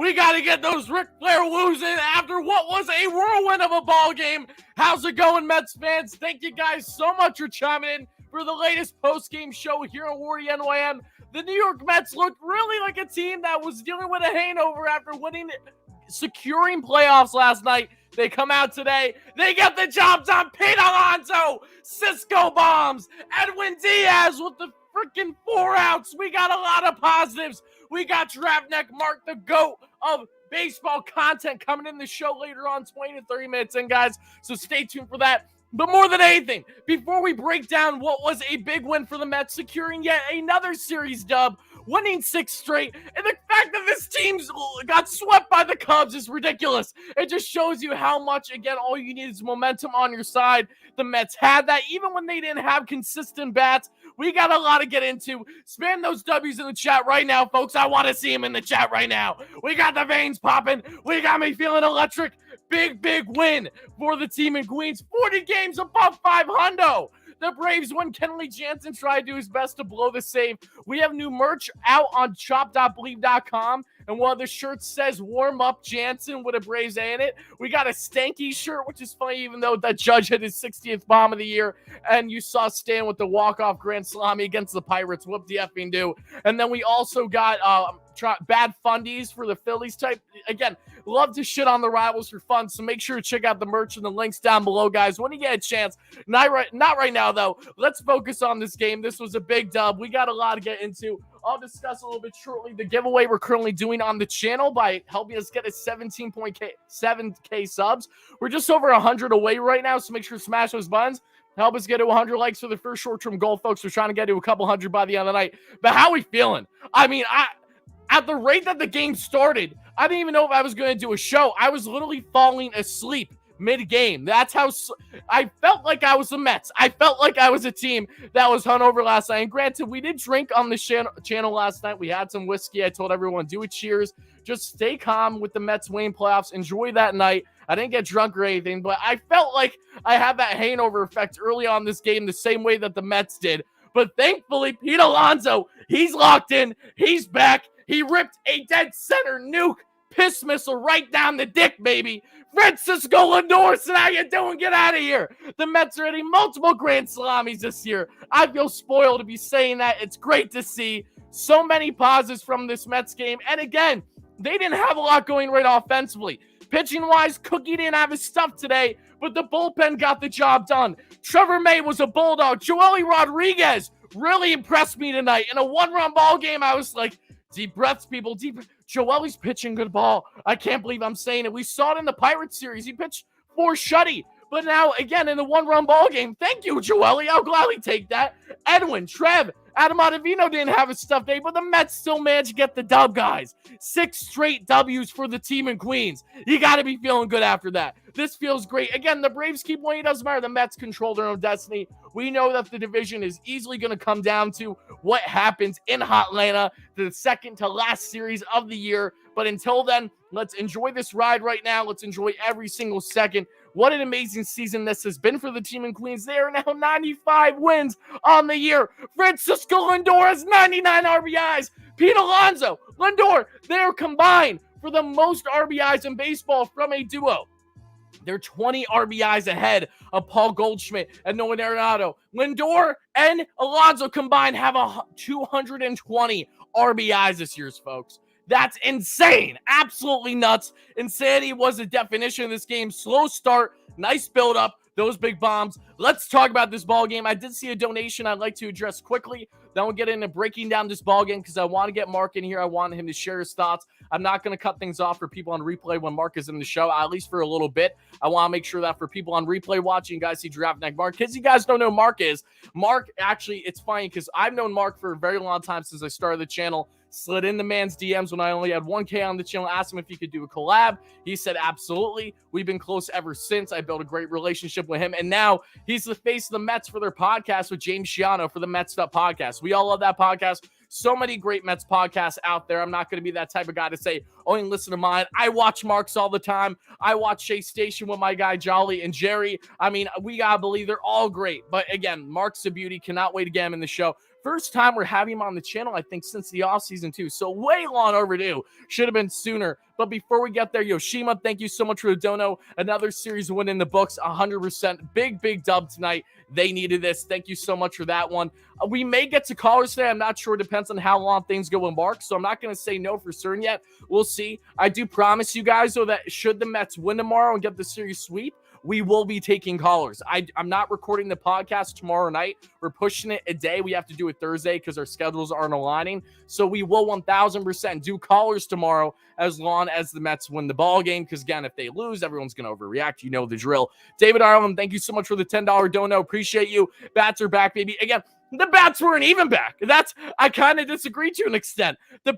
We got to get those Ric Flair woos in after what was a whirlwind of a ball game. How's it going, Mets fans? Thank you guys so much for chiming in for the latest post-game show here on WardyNYM. The New York Mets looked really like a team that was dealing with a hangover after securing playoffs last night. They come out today. They get the job done. Pete Alonso, Cisco bombs, Edwin Diaz with the freaking 4 outs. We got a lot of positives. We got GiraffeNeckMarc, the GOAT of baseball content, coming in the show later on, 20 to 30 minutes in, guys. So stay tuned for that. But more than anything, before we break down what was a big win for the Mets, securing yet another series dub, winning 6 straight, and the fact that this team got swept by the Cubs is ridiculous. It just shows you how much, again, all you need is momentum on your side. The Mets had that, even when they didn't have consistent bats. We got a lot to get into. Spam those W's in the chat right now, folks. I want to see them in the chat right now. We got the veins popping. We got me feeling electric. Big win for the team in Queens. 40 games above 500. The Braves win. Kenley Jansen tried to do his best to blow the save. We have new merch out on shop.bleav.com. And while the shirt says warm up Jansen with a Braves A in it, we got a Stanky shirt, which is funny, even though that Judge hit his 60th bomb of the year. And you saw Stan with the walk-off grand salami against the Pirates. Whoop the effing do. And then we also got bad fundies for the Phillies type. Again, love to shit on the rivals for fun, so make sure to check out the merch and the links down below, guys, when you get a chance. Not right now, though. Let's focus on this game. This was a big dub. We got a lot to get into. I'll discuss a little bit shortly the giveaway we're currently doing on the channel by helping us get a 17.7K subs. We're just over 100 away right now, so make sure to smash those buttons. Help us get to 100 likes for the first short-term goal, folks. We're trying to get to a couple hundred by the end of the night. But how are we feeling? I mean, at the rate that the game started, I didn't even know if I was going to do a show. I was literally falling asleep mid-game. That's how I felt like I was the Mets. I felt like I was a team that was hungover last night. And granted, we did drink on the channel last night. We had some whiskey. I told everyone, do a cheers. Just stay calm with the Mets winning playoffs. Enjoy that night. I didn't get drunk or anything, but I felt like I had that hangover effect early on this game the same way that the Mets did. But thankfully, Pete Alonso, he's locked in. He's back. He ripped a dead center nuke piss missile right down the dick, baby. Francisco Lindor said, how you doing? Get out of here. The Mets are hitting multiple grand salamis this year. I feel spoiled to be saying that. It's great to see so many positives from this Mets game. And again, they didn't have a lot going right offensively. Pitching-wise, Cookie didn't have his stuff today, but the bullpen got the job done. Trevor May was a bulldog. Joely Rodriguez really impressed me tonight. In a one-run ball game, I was like, deep breaths, people. Joely's pitching good ball. I can't believe I'm saying it. We saw it in the Pirates series. He pitched 4 shutty. But now, again, in the one-run ball game, thank you, Joely. I'll gladly take that. Edwin, Trev, Adam Ottavino didn't have his stuff day, but the Mets still managed to get the dub, guys. 6 straight W's for the team in Queens. You got to be feeling good after that. This feels great. Again, the Braves keep winning. It doesn't matter. The Mets control their own destiny. We know that the division is easily going to come down to what happens in Hotlanta, the second to last series of the year. But until then, let's enjoy this ride right now. Let's enjoy every single second. What an amazing season this has been for the team in Queens. They are now 95 wins on the year. Francisco Lindor has 99 RBIs. Pete Alonso, Lindor, they're combined for the most RBIs in baseball from a duo. They're 20 RBIs ahead of Paul Goldschmidt and Nolan Arenado. Lindor and Alonso combined have 220 RBIs this year, folks. That's insane. Absolutely nuts. Insanity was the definition of this game. Slow start, nice build-up, those big bombs. Let's talk about this ball game. I did see a donation I'd like to address quickly. Then we'll get into breaking down this ball game because I want to get Mark in here. I want him to share his thoughts. I'm not going to cut things off for people on replay when Mark is in the show, at least for a little bit. I want to make sure that for people on replay watching, you guys see GiraffeNeckMarc. Because you guys don't know who Mark is. Mark, actually, it's funny because I've known Mark for a very long time since I started the channel. Slid in the man's DMs when I only had 1K on the channel, asked him if he could do a collab. He said, absolutely. We've been close ever since. I built a great relationship with him. And now he's the face of the Mets for their podcast with James Shiano for the Mets Up podcast. We all love that podcast. So many great Mets podcasts out there. I'm not going to be that type of guy to say, only listen to mine. I watch Mark's all the time. I watch Chase Station with my guy Jolly and Jerry. I mean, we got to believe they're all great. But again, Mark's a beauty. Cannot wait to get him in the show. First time we're having him on the channel, I think, since the offseason, too. So way long overdue. Should have been sooner. But before we get there, Yoshima, thank you so much for the dono. Another series win in the books, 100%. Big dub tonight. They needed this. Thank you so much for that one. We may get to callers today. I'm not sure. It depends on how long things go with Mark. So I'm not going to say no for certain yet. We'll see. I do promise you guys, though, that should the Mets win tomorrow and get the series sweep, we will be taking callers. I'm not recording the podcast tomorrow night. We're pushing it a day. We have to do it Thursday because our schedules aren't aligning. So we will 1,000% do callers tomorrow as long as the Mets win the ball game. Because, again, if they lose, everyone's going to overreact. You know the drill. David Ireland, thank you so much for the $10 dono. Appreciate you. Bats are back, baby. Again, the Bats weren't even back. I kind of disagree to an extent. The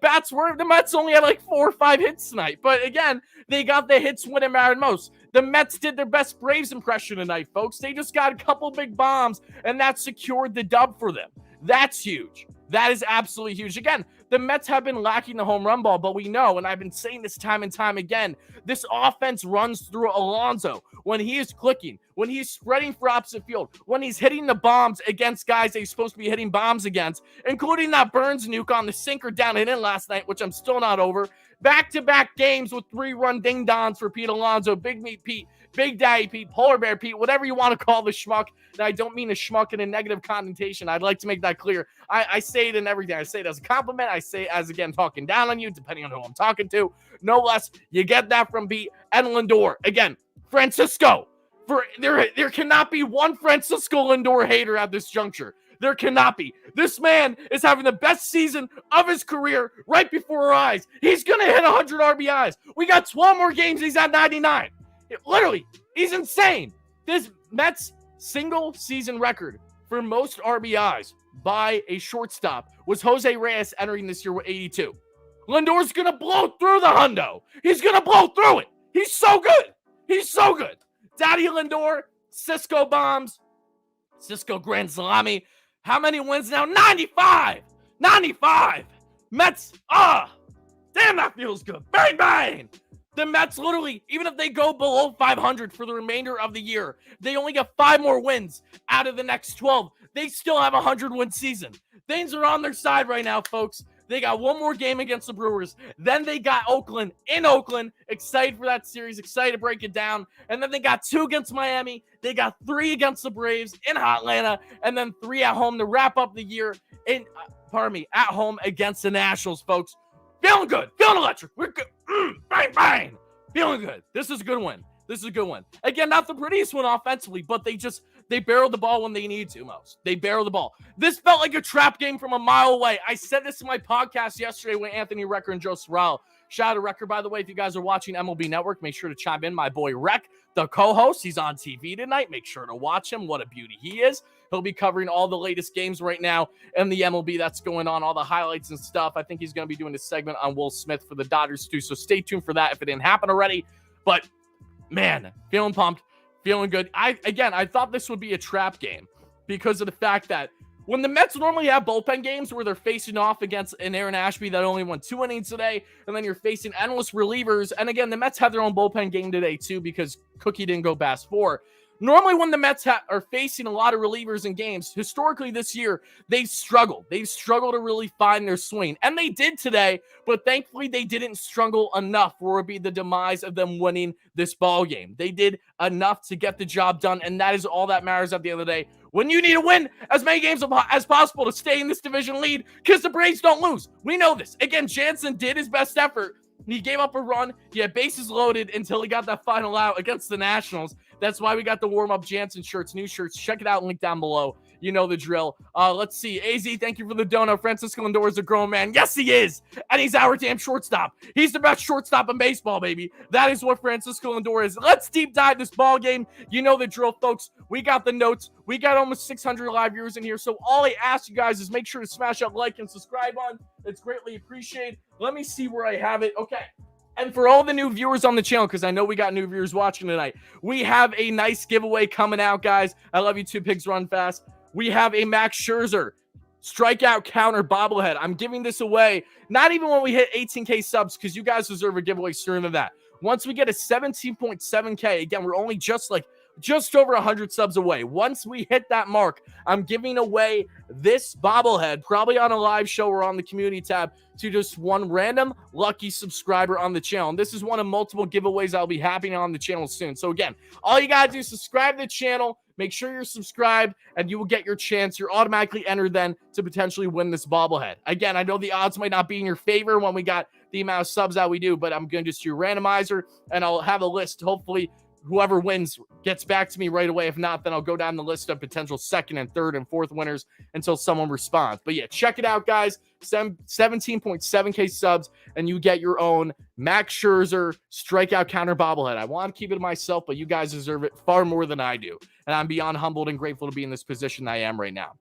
Mets only had like 4 or 5 hits tonight. But again, they got the hits when it mattered most. The Mets did their best Braves impression tonight, folks. They just got a couple big bombs, and that secured the dub for them. That's huge. That is absolutely huge. Again, the Mets have been lacking the home run ball, but we know, and I've been saying this time and time again, this offense runs through Alonso. When he is clicking, when he's spreading for opposite field, when he's hitting the bombs against guys that he's supposed to be hitting bombs against, including that Burns nuke on the sinker down and in last night, which I'm still not over. Back-to-back games with 3-run ding-dongs for Pete Alonso, Big Meat Pete, Big Daddy Pete, Polar Bear Pete, whatever you want to call the schmuck. And I don't mean a schmuck in a negative connotation. I'd like to make that clear. I say it in everything. I say it as a compliment. I say it as, again, talking down on you, depending on who I'm talking to. No less. You get that from Pete and Lindor. Again, Francisco. There cannot be one Francisco Lindor hater at this juncture. There cannot be. This man is having the best season of his career right before our eyes. He's going to hit 100 RBIs. We got 12 more games. He's at 99. Literally, he's insane. This Mets single season record for most RBIs by a shortstop was Jose Reyes entering this year with 82. Lindor's going to blow through the hundo. He's going to blow through it. He's so good. He's so good. Daddy Lindor, Cisco bombs, Cisco Grand Salami. How many wins now? 95! 95! Mets, damn, that feels good. Bang, bang! The Mets literally, even if they go below 500 for the remainder of the year, they only get 5 more wins out of the next 12. They still have a 100-win season. Things are on their side right now, folks. They got 1 more game against the Brewers. Then they got Oakland in Oakland. Excited for that series. Excited to break it down. And then they got 2 against Miami. They got 3 against the Braves in Atlanta. And then 3 at home to wrap up the year at home against the Nationals, folks. Feeling good. Feeling electric. We're good. Bang, bang. Feeling good. This is a good win. This is a good one. Again, not the prettiest one offensively, but they barreled the ball when they needed to most. They barreled the ball. This felt like a trap game from a mile away. I said this in my podcast yesterday with Anthony Recker and Joe Sorrell. Shout out to Recker, by the way. If you guys are watching MLB Network, make sure to chime in. My boy Rec, the co-host, he's on TV tonight. Make sure to watch him. What a beauty he is. He'll be covering all the latest games right now in the MLB that's going on, all the highlights and stuff. I think he's going to be doing a segment on Will Smith for the Dodgers too, so stay tuned for that if it didn't happen already. But man, feeling pumped, feeling good. I thought this would be a trap game because of the fact that when the Mets normally have bullpen games where they're facing off against an Aaron Ashby that only won 2 innings today, and then you're facing endless relievers. And again, the Mets have their own bullpen game today too because Cookie didn't go past 4. Normally when the Mets are facing a lot of relievers in games, historically this year, they've struggled. They've struggled to really find their swing. And they did today, but thankfully they didn't struggle enough for it to be the demise of them winning this ball game. They did enough to get the job done, and that is all that matters at the end of the day. When you need to win as many games as possible to stay in this division lead, because the Braves don't lose. We know this. Again, Jansen did his best effort. He gave up a run. He had bases loaded until he got that final out against the Nationals. That's why we got the warm-up Jansen shirts, new shirts. Check it out, link down below. You know the drill. Let's see. AZ, thank you for the dono. Francisco Lindor is a grown man. Yes, he is. And he's our damn shortstop. He's the best shortstop in baseball, baby. That is what Francisco Lindor is. Let's deep dive this ball game. You know the drill, folks. We got the notes. We got almost 600 live viewers in here. So all I ask you guys is make sure to smash that like and subscribe on. It's greatly appreciated. Let me see where I have it. Okay. And for all the new viewers on the channel, because I know we got new viewers watching tonight, we have a nice giveaway coming out, guys. I love you too, Pigs Run Fast. We have a Max Scherzer strikeout counter bobblehead. I'm giving this away, not even when we hit 18K subs, because you guys deserve a giveaway sooner than that. Once we get a 17.7K, again, we're only just like just over 100 subs away. Once we hit that mark, I'm giving away this bobblehead, probably on a live show or on the community tab, to just one random lucky subscriber on the channel. And this is one of multiple giveaways I'll be happening on the channel soon. So again, all you gotta do is subscribe to the channel, make sure you're subscribed, and you will get your chance. You're automatically entered then to potentially win this bobblehead. Again, I know the odds might not be in your favor when we got the amount of subs that we do, but I'm going to just do a randomizer, and I'll have a list. Hopefully, whoever wins gets back to me right away. If not, then I'll go down the list of potential second and third and fourth winners until someone responds. But yeah, check it out, guys. 17.7K subs, and you get your own Max Scherzer strikeout counter bobblehead. I want to keep it to myself, but you guys deserve it far more than I do. And I'm beyond humbled and grateful to be in this position I am right now.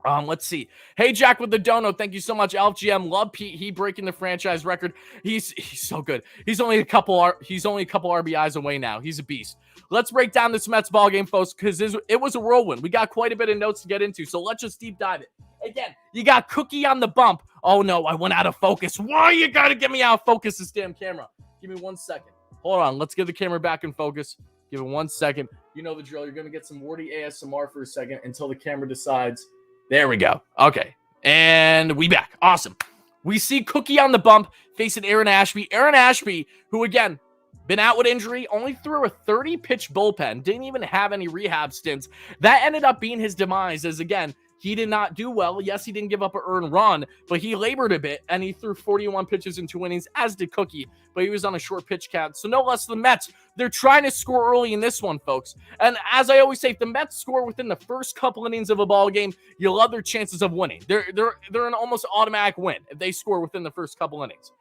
Let's see. Hey, Jack with the dono. Thank you so much. Elf GM. Love Pete. He breaking the franchise record. He's so good. He's only a couple RBIs away now. He's a beast. Let's break down this Mets ball game, folks, because it was a whirlwind. We got quite a bit of notes to get into, so let's just deep dive it. Again, you got Cookie on the bump. Oh no, I went out of focus. Why you gotta get me out of focus, this damn camera? Give me 1 second. Hold on. Let's get the camera back in focus. Give it 1 second. You know the drill. You're gonna get some Wardy ASMR for a second until the camera decides. There we go. Okay. And we back. Awesome. We see Cookie on the bump facing Aaron Ashby. Aaron Ashby, who again, been out with injury, only threw a 30-pitch bullpen, didn't even have any rehab stints. That ended up being his demise, as again, he did not do well. Yes, he didn't give up an earned run, but he labored a bit, and he threw 41 pitches in 2 innings, as did Cookie, but he was on a short pitch count. So no less than the Mets. They're trying to score early in this one, folks. And as I always say, if the Mets score within the first couple innings of a ball game, you love their chances of winning. They're an almost automatic win if they score within the first couple innings.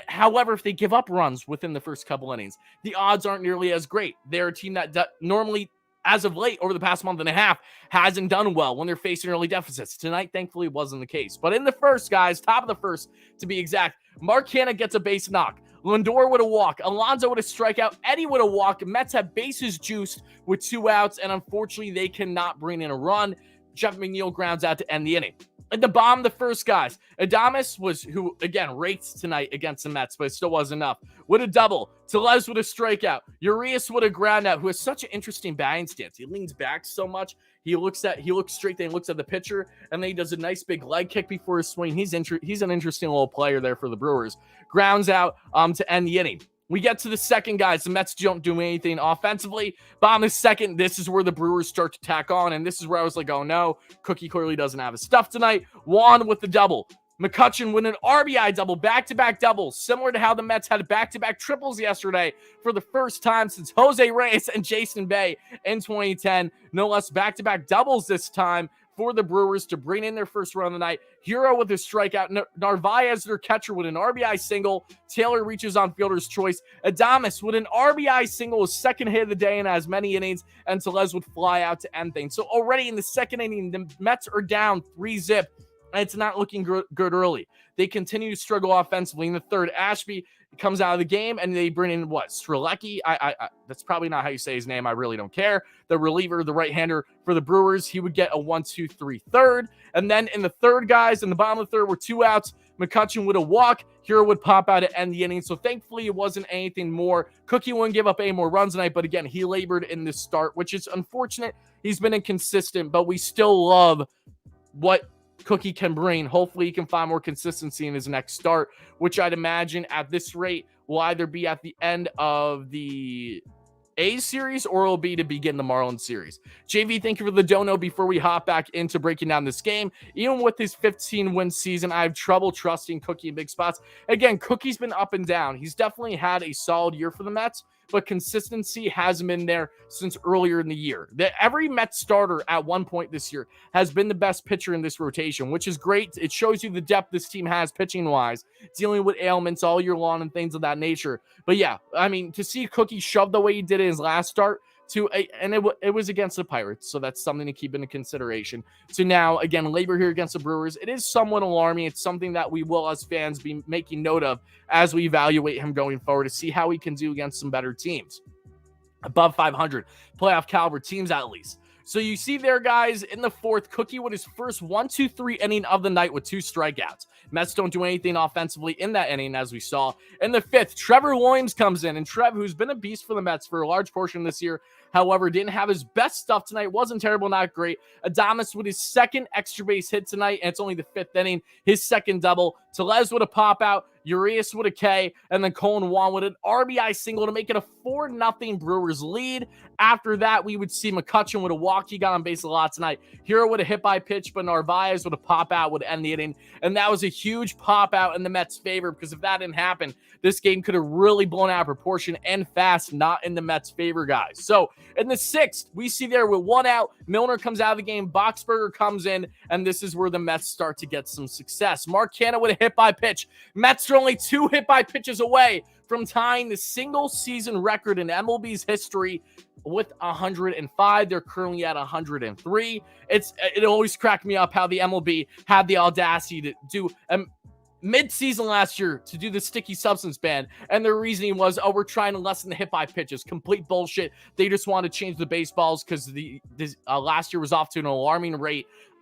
However, if they give up runs within the first couple innings, the odds aren't nearly as great. They're a team that normally, as of late, over the past month and a half, hasn't done well when they're facing early deficits. Tonight, thankfully, wasn't the case. But in the first, guys, top of the first, to be exact, Mark Hanna gets a base knock. Lindor with a walk. Alonso with a strikeout. Eddie with a walk. Mets have bases juiced with 2 outs, and unfortunately, they cannot bring in a run. Jeff McNeil grounds out to end the inning. At the bottom, the first guys. Adames was, who, again, raked tonight against the Mets, but it still wasn't enough. With a double. Tellez with a strikeout. Urias with a ground out, who has such an interesting batting stance. He leans back so much. He looks straight, then he looks at the pitcher, and then he does a nice big leg kick before his swing. He's an interesting little player there for the Brewers. Grounds out to end the inning. We get to the second, guys. The Mets don't do anything offensively. Bottom of second, this is where the Brewers start to tack on, and this is where I was like, oh no, Cookie clearly doesn't have his stuff tonight. Juan with the double. McCutchen with an RBI double, back-to-back doubles, similar to how the Mets had back-to-back triples yesterday for the first time since Jose Reyes and Jason Bay in 2010. No less back-to-back doubles this time for the Brewers to bring in their first run of the night. Hero with a strikeout. Narvaez, their catcher, with an RBI single. Taylor reaches on fielder's choice. Adames with an RBI single, his second hit of the day in as many innings, and Tellez would fly out to end things. So already in the second inning, the Mets are down 3-0, and it's not looking good early. They continue to struggle offensively. In the third, Ashby comes out of the game, and they bring in what? Strzelecki? That's probably not how you say his name. I really don't care. The reliever, the right-hander for the Brewers, he would get a 1-2-3 third. And then in the third, guys, in the bottom of the third were 2 outs. McCutchen would a walk. Hero would pop out to end the inning. So thankfully, it wasn't anything more. Cookie wouldn't give up any more runs tonight, but again, he labored in this start, which is unfortunate. He's been inconsistent, but we still love what Cookie can bring. Hopefully he can find more consistency in his next start, which I'd imagine at this rate will either be at the end of the A's series or it'll be to begin the Marlins series. JV, thank you for the dono. Before we hop back into breaking down this game, even with his 15-win season, I have trouble trusting Cookie in big spots. Again, Cookie's been up and down. He's definitely had a solid year for the Mets, but consistency hasn't been there since earlier in the year. Every Mets starter at one point this year has been the best pitcher in this rotation, which is great. It shows you the depth this team has pitching-wise, dealing with ailments all year long and things of that nature. But yeah, I mean, to see Cookie shove the way he did in his last start, and it was against the Pirates, so that's something to keep into consideration. So now, again, labor here against the Brewers. It is somewhat alarming. It's something that we will, as fans, be making note of as we evaluate him going forward to see how he can do against some better teams. Above 500, playoff caliber teams at least. So you see there, guys, in the fourth, Cookie with his first 1-2-3 inning of the night with 2 strikeouts. Mets don't do anything offensively in that inning, as we saw. In the fifth, Trevor Williams comes in, and Trev, who's been a beast for the Mets for a large portion this year, however, didn't have his best stuff tonight. Wasn't terrible, not great. Adames with his second extra base hit tonight, and it's only the fifth inning. His second double. Tellez with a pop out. Urias with a K, and then Colin Wong with an RBI single to make it a 4-0 Brewers lead. After that, we would see McCutchen with a walk. He got on base a lot tonight. Hero with a hit by pitch, but Narvaez with a pop out would end the inning. And that was a huge pop out in the Mets' favor, because if that didn't happen, this game could have really blown out of proportion and fast, not in the Mets' favor, guys. So in the sixth, we see there with 1 out, Milner comes out of the game, Boxberger comes in, and this is where the Mets start to get some success. Mark Canha with a hit by pitch. Mets are only 2 hit by pitches away from tying the single season record in MLB's history with 105. They're currently at 103. It always cracked me up how the MLB had the audacity to do mid-season last year to do the sticky substance ban, and their reasoning was, oh, we're trying to lessen the hit by pitches. Complete bullshit. They just want to change the baseballs because the last year was off to an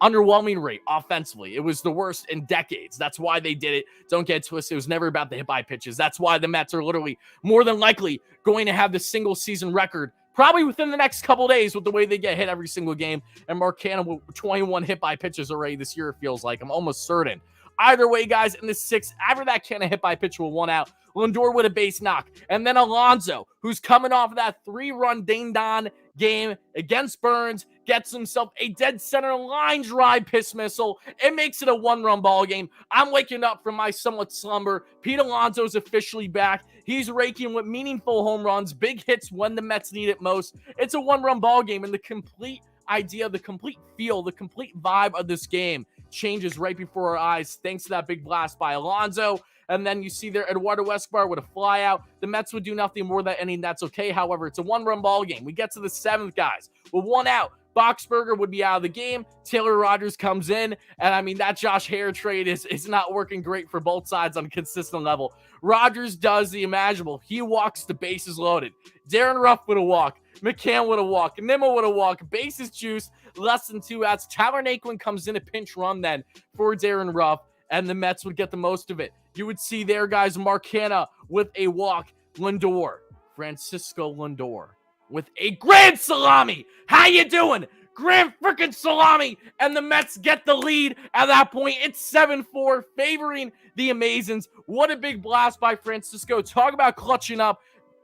underwhelming rate offensively. It was the worst in decades. That's why they did it. Don't get twisted. It was never about the hit by pitches. That's why the Mets are literally more than likely going to have the single season record probably within the next couple days with the way they get hit every single game. And Mark Canha with 21 hit by pitches already this year, it feels like. I'm almost certain. Either way, guys, in the sixth, after that Canha hit by pitch with 1 out, Lindor with a base knock. And then Alonso, who's coming off of that 3-run ding-dong game against Burns, gets himself a dead center line drive piss missile. It makes it a 1-run ball game. I'm waking up from my somewhat slumber. Pete Alonso's officially back. He's raking with meaningful home runs, big hits when the Mets need it most. It's a 1-run ball game, and the complete idea, the complete feel, the complete vibe of this game changes right before our eyes thanks to that big blast by Alonso. And then you see there Eduardo Escobar with a fly out. The Mets would do nothing more than inning. That's okay. However, it's a 1-run ball game. We get to the seventh, guys. With 1 out, Boxberger would be out of the game. Taylor Rogers comes in. And I mean, that Josh Hare trade is not working great for both sides on a consistent level. Rogers does the imaginable. He walks the bases loaded. Darren Ruff with a walk. McCann with a walk. Nimmo with a walk. Bases juice. Less than 2 outs. Tyler Naquin comes in a pinch run then for Darren Ruff. And the Mets would get the most of it. You would see there, guys, Mark Canha with a walk. Lindor, Francisco Lindor, with a grand salami. How you doing? Grand freaking salami. And the Mets get the lead. At that point, it's 7-4, favoring the Amazons. What a big blast by Francisco. Talk about clutching up.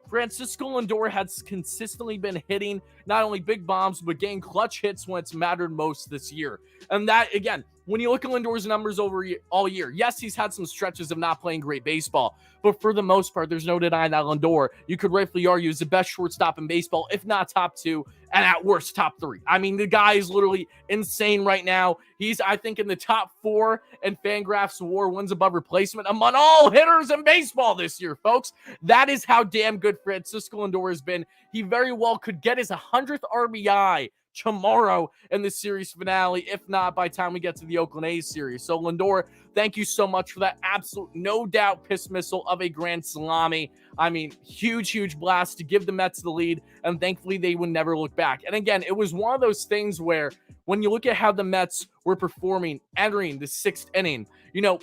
Francisco Lindor has consistently been hitting not only big bombs, but getting clutch hits when it's mattered most this year. And that, again, when you look at Lindor's numbers over all year, yes, he's had some stretches of not playing great baseball, but for the most part, there's no denying that Lindor, you could rightfully argue, is the best shortstop in baseball, if not top 2, and at worst, top 3. I mean, the guy is literally insane right now. He's, I think, in the top 4 in Fangraphs WAR wins above replacement among all hitters in baseball this year, folks. That is how damn good Francisco Lindor has been. He very well could get his 100th RBI tomorrow in the series finale, if not by the time we get to the Oakland A's series. So Lindor, thank you so much for that absolute, no doubt, piss missile of a grand salami. I mean, huge blast to give the Mets the lead, and thankfully they would never look back. And again, it was one of those things where when you look at how the Mets were performing entering the 6th inning, you know,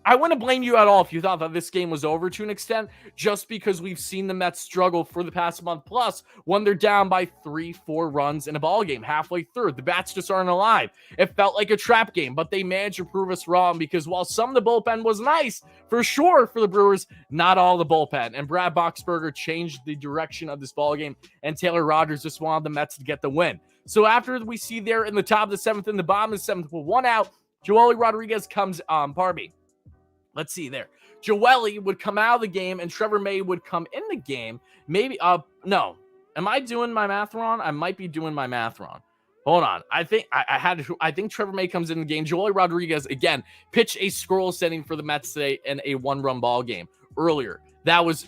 I wouldn't blame you at all if you thought that this game was over to an extent, just because we've seen the Mets struggle for the past month plus when they're down by 3-4 runs in a ball game halfway through. The bats just aren't alive. It felt like a trap game, but they managed to prove us wrong, because while some of the bullpen was nice, for sure, for the Brewers, not all the bullpen. And Brad Boxberger changed the direction of this ball game, and Taylor Rogers just wanted the Mets to get the win. So after we see there in the top of the 7th and the bottom of the 7th with 1 out, Joely Rodriguez comes, let's see there. Joely would come out of the game, and Trevor May would come in the game. Maybe, no. Am I doing my math wrong? I might be doing my math wrong. Hold on. I think Trevor May comes in the game. Joely Rodriguez, again, pitched a scoreless inning for the Mets today in a 1-run ball game earlier. That was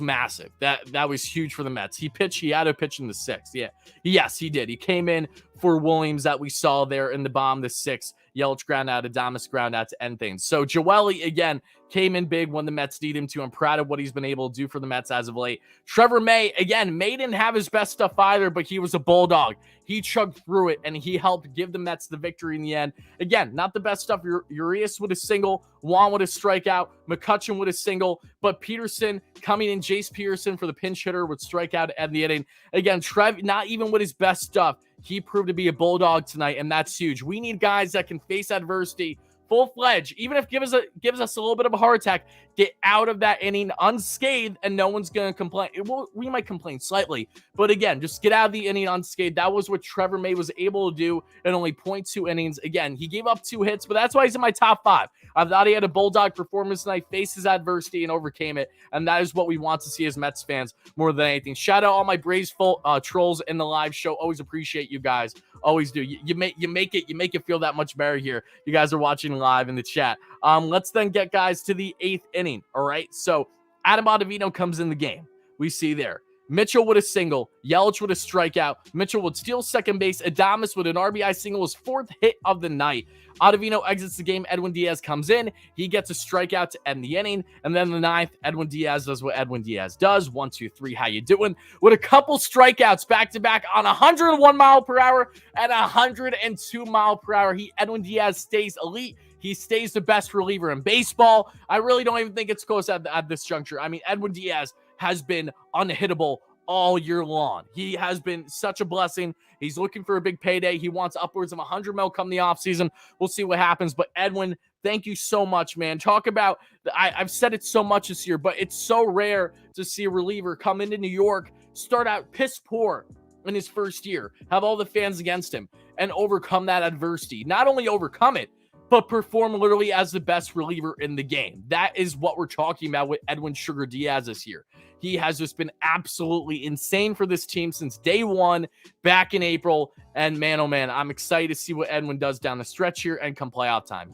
massive. That was huge for the Mets. He had to pitch in the 6th. Yeah. Yes, he did. He came in for Williams that we saw there in the bottom of the 6th. Yelich ground out, Adames ground out to end things. So Joely, again, came in big when the Mets need him to. I'm proud of what he's been able to do for the Mets as of late. Trevor May, again, May didn't have his best stuff either, but he was a bulldog. He chugged through it, and he helped give the Mets the victory in the end. Again, not the best stuff. Urias with a single, Juan with a strikeout, McCutchen with a single, but Peterson coming in, Jace Peterson for the pinch hitter would strike out to end the inning. Again, Trev, not even with his best stuff, he proved to be a bulldog tonight, and that's huge. We need guys that can face adversity full-fledged, even if gives us a little bit of a heart attack, get out of that inning unscathed, and no one's going to complain. We might complain slightly, but again, just get out of the inning unscathed. That was what Trevor May was able to do in only 0.2 innings. Again, he gave up 2 hits, but that's why he's in my top 5. I thought he had a bulldog performance tonight, faced his adversity, and overcame it, and that is what we want to see as Mets fans more than anything. Shout out all my Braves trolls in the live show. Always appreciate you guys. Always do. You make it feel that much better here. You guys are watching live in the chat. Let's then get guys to the 8th inning. All right. So Adam Ottavino comes in the game. We see there Mitchell with a single, Yelich with a strikeout. Mitchell would steal second base. Adames with an RBI single, his 4th hit of the night. Ottavino exits the game. Edwin Diaz comes in. He gets a strikeout to end the inning. And then the 9th, Edwin Diaz does what Edwin Diaz does. 1, 2, 3. How you doing? With a couple strikeouts back to back on 101 mile per hour and 102 mile per hour. Edwin Diaz stays elite. He stays the best reliever in baseball. I really don't even think it's close at this juncture. I mean, Edwin Diaz has been unhittable all year long. He has been such a blessing. He's looking for a big payday. He wants upwards of 100 mil come the offseason. We'll see what happens. But Edwin, thank you so much, man. Talk about, I've said it so much this year, but it's so rare to see a reliever come into New York, start out piss poor in his first year, have all the fans against him, and overcome that adversity. Not only overcome it, but perform literally as the best reliever in the game. That is what we're talking about with Edwin Sugar Diaz this year. He has just been absolutely insane for this team since day one back in April. And man, oh man, I'm excited to see what Edwin does down the stretch here and come playoff time.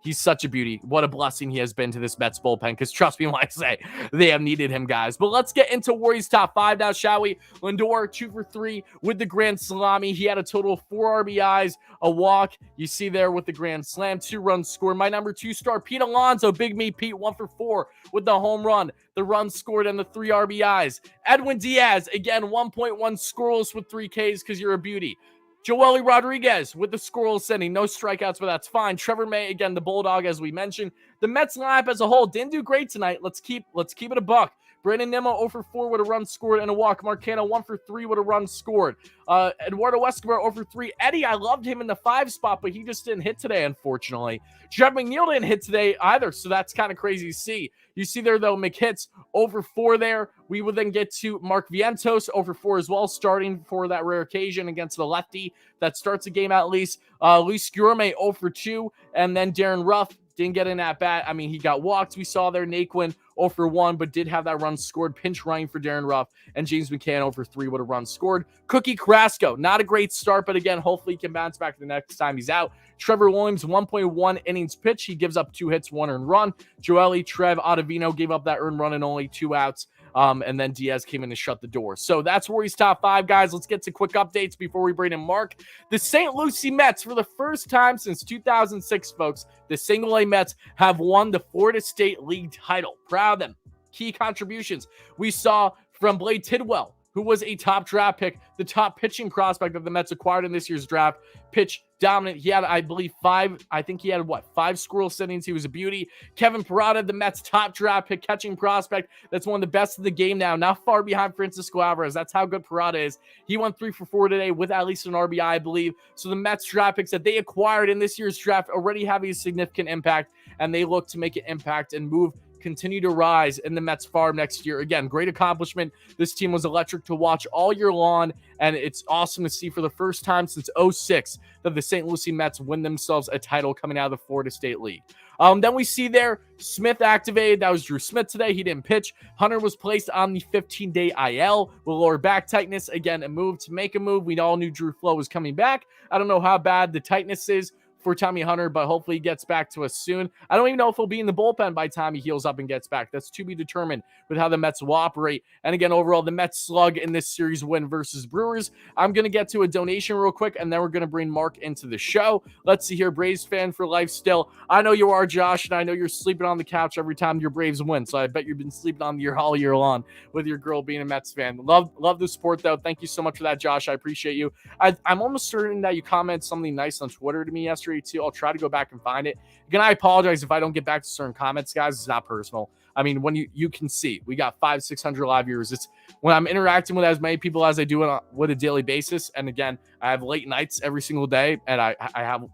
He's such a beauty. What a blessing he has been to this Mets bullpen, because trust me when I say they have needed him, guys. But let's get into Wardy's top 5 now, shall we? Lindor, 2 for 3 with the grand salami. He had a total of 4 RBIs, a walk. You see there with the grand slam, 2 runs scored. My number 2 star, Pete Alonso, Big Me Pete, 1 for 4 with the home run, the run scored, and the 3 RBIs. Edwin Diaz, again, 1.1 scoreless with 3 Ks because you're a beauty. Joely Rodriguez with the scoreless inning. No strikeouts, but that's fine. Trevor May, again, the bulldog, as we mentioned. The Mets lineup as a whole didn't do great tonight. Let's keep it a buck. Brandon Nimmo 0 for 4 with a run scored and a walk. Marcano 1 for 3 with a run scored. Eduardo Escobar 0 for 3. Eddie, I loved him in the 5 spot, but he just didn't hit today, unfortunately. Jeff McNeil didn't hit today either, so that's kind of crazy to see. You see there, though, McHits 0 for 4 there. We will then get to Mark Vientos 0 for 4 as well, starting for that rare occasion against the lefty that starts the game at least. Luis Guillorme 0 for 2, and then Darren Ruff didn't get in at bat. I mean, he got walked. We saw there Naquin 0 for 1, but did have that run scored. Pinch running for Darren Ruff, and James McCann 0 for 3 with a run scored. Cookie Carrasco, not a great start, but again, hopefully he can bounce back the next time he's out. Trevor Williams, 1.1 innings pitched. He gives up 2 hits, 1 earned run. Joely, Trev, Ottavino gave up that earned run and only 2 outs. And then Diaz came in to shut the door. So that's Wardy's top 5, guys. Let's get to quick updates before we bring in Mark. The St. Lucie Mets, for the first time since 2006, folks, the Single-A Mets have won the Florida State League title. Proud of them. Key contributions we saw from Blade Tidwell, who was a top draft pick, the top pitching prospect that the Mets acquired in this year's draft. Pitch dominant. He had, I believe, 5 scoreless innings. He was a beauty. Kevin Parada, the Mets' top draft pick, catching prospect. That's one of the best in the game now. Not far behind Francisco Alvarez. That's how good Parada is. He went 3 for 4 today with at least an RBI, I believe. So the Mets draft picks that they acquired in this year's draft already have a significant impact, and they look to make an impact and continue to rise in the Mets farm next year. Again, great accomplishment. This team was electric to watch all year long, and it's awesome to see for the first time since 2006 that the St. Lucie Mets win themselves a title coming out of the Florida State League. Then we see there Smith activated. That was Drew Smith today. He didn't pitch. Hunter was placed on the 15-day IL with lower back tightness. Again, a move to make a move. We all knew Drew Flo was coming back. I don't know how bad the tightness is for Tommy Hunter, but hopefully he gets back to us soon. I don't even know if he'll be in the bullpen by the time he heals up and gets back. That's to be determined with how the Mets will operate. And again, overall, the Mets slug in this series win versus Brewers. I'm going to get to a donation real quick, and then we're going to bring Mark into the show. Let's see here. Braves fan for life still. I know you are, Josh, and I know you're sleeping on the couch every time your Braves win, so I bet you've been sleeping on your all year long with your girl being a Mets fan. Love the support, though. Thank you so much for that, Josh. I appreciate you. I'm almost certain that you commented something nice on Twitter to me yesterday, too. I'll try to go back and find it. Again, I apologize if I don't get back to certain comments, guys. It's not personal. I mean, when you can see, we got 500-600 live viewers. It's when I'm interacting with as many people as I do on a daily basis. And again, I have late nights every single day, and I have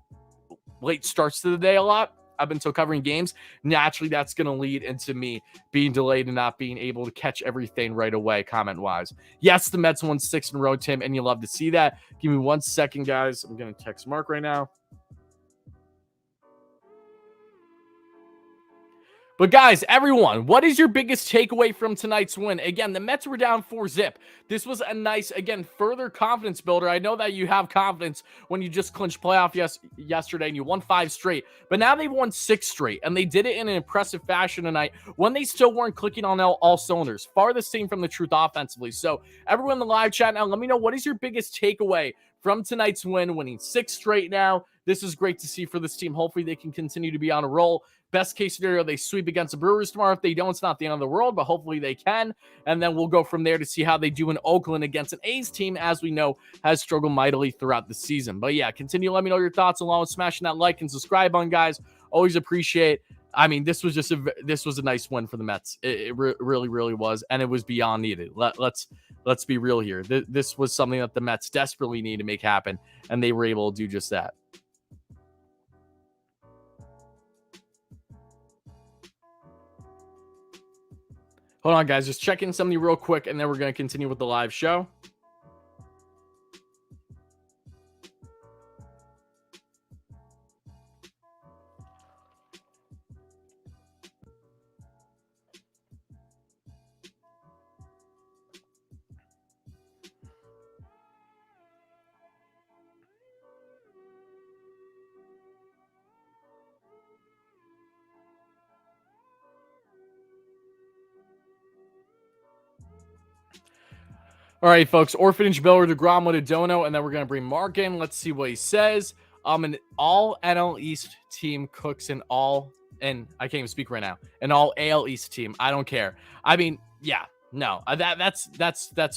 late starts to the day a lot. I've been still covering games. Naturally, that's going to lead into me being delayed and not being able to catch everything right away, comment-wise. Yes, the Mets won 6 in a row, Tim, and you love to see that. Give me 1 second, guys. I'm going to text Mark right now. But guys, everyone, what is your biggest takeaway from tonight's win? Again, the Mets were down 4-0. This was a nice, again, further confidence builder. I know that you have confidence when you just clinched playoff yesterday and you won 5 straight, but now they've won 6 straight, and they did it in an impressive fashion tonight when they still weren't clicking on all cylinders. Farthest thing from the truth offensively. So everyone in the live chat now, let me know, what is your biggest takeaway from tonight's win, winning 6 straight now? This is great to see for this team. Hopefully they can continue to be on a roll. Best case scenario, they sweep against the Brewers tomorrow. If they don't, it's not the end of the world, but hopefully they can. And then we'll go from there to see how they do in Oakland against an A's team, as we know, has struggled mightily throughout the season. But yeah, continue. Let me know your thoughts along with smashing that like and subscribe button, guys. Always appreciate. I mean, this was a nice win for the Mets. It really, really was, and it was beyond needed. Let's be real here. This was something that the Mets desperately need to make happen, and they were able to do just that. Hold on, guys. Just checking something real quick, and then we're going to continue with the live show. All right, folks. Orphanage Miller, DeGrom with a dono, and then we're going to bring Mark in. Let's see what he says. An all NL East team cooks an all, and I can't even speak right now, an all AL East team. I don't care. I mean, yeah, no, that's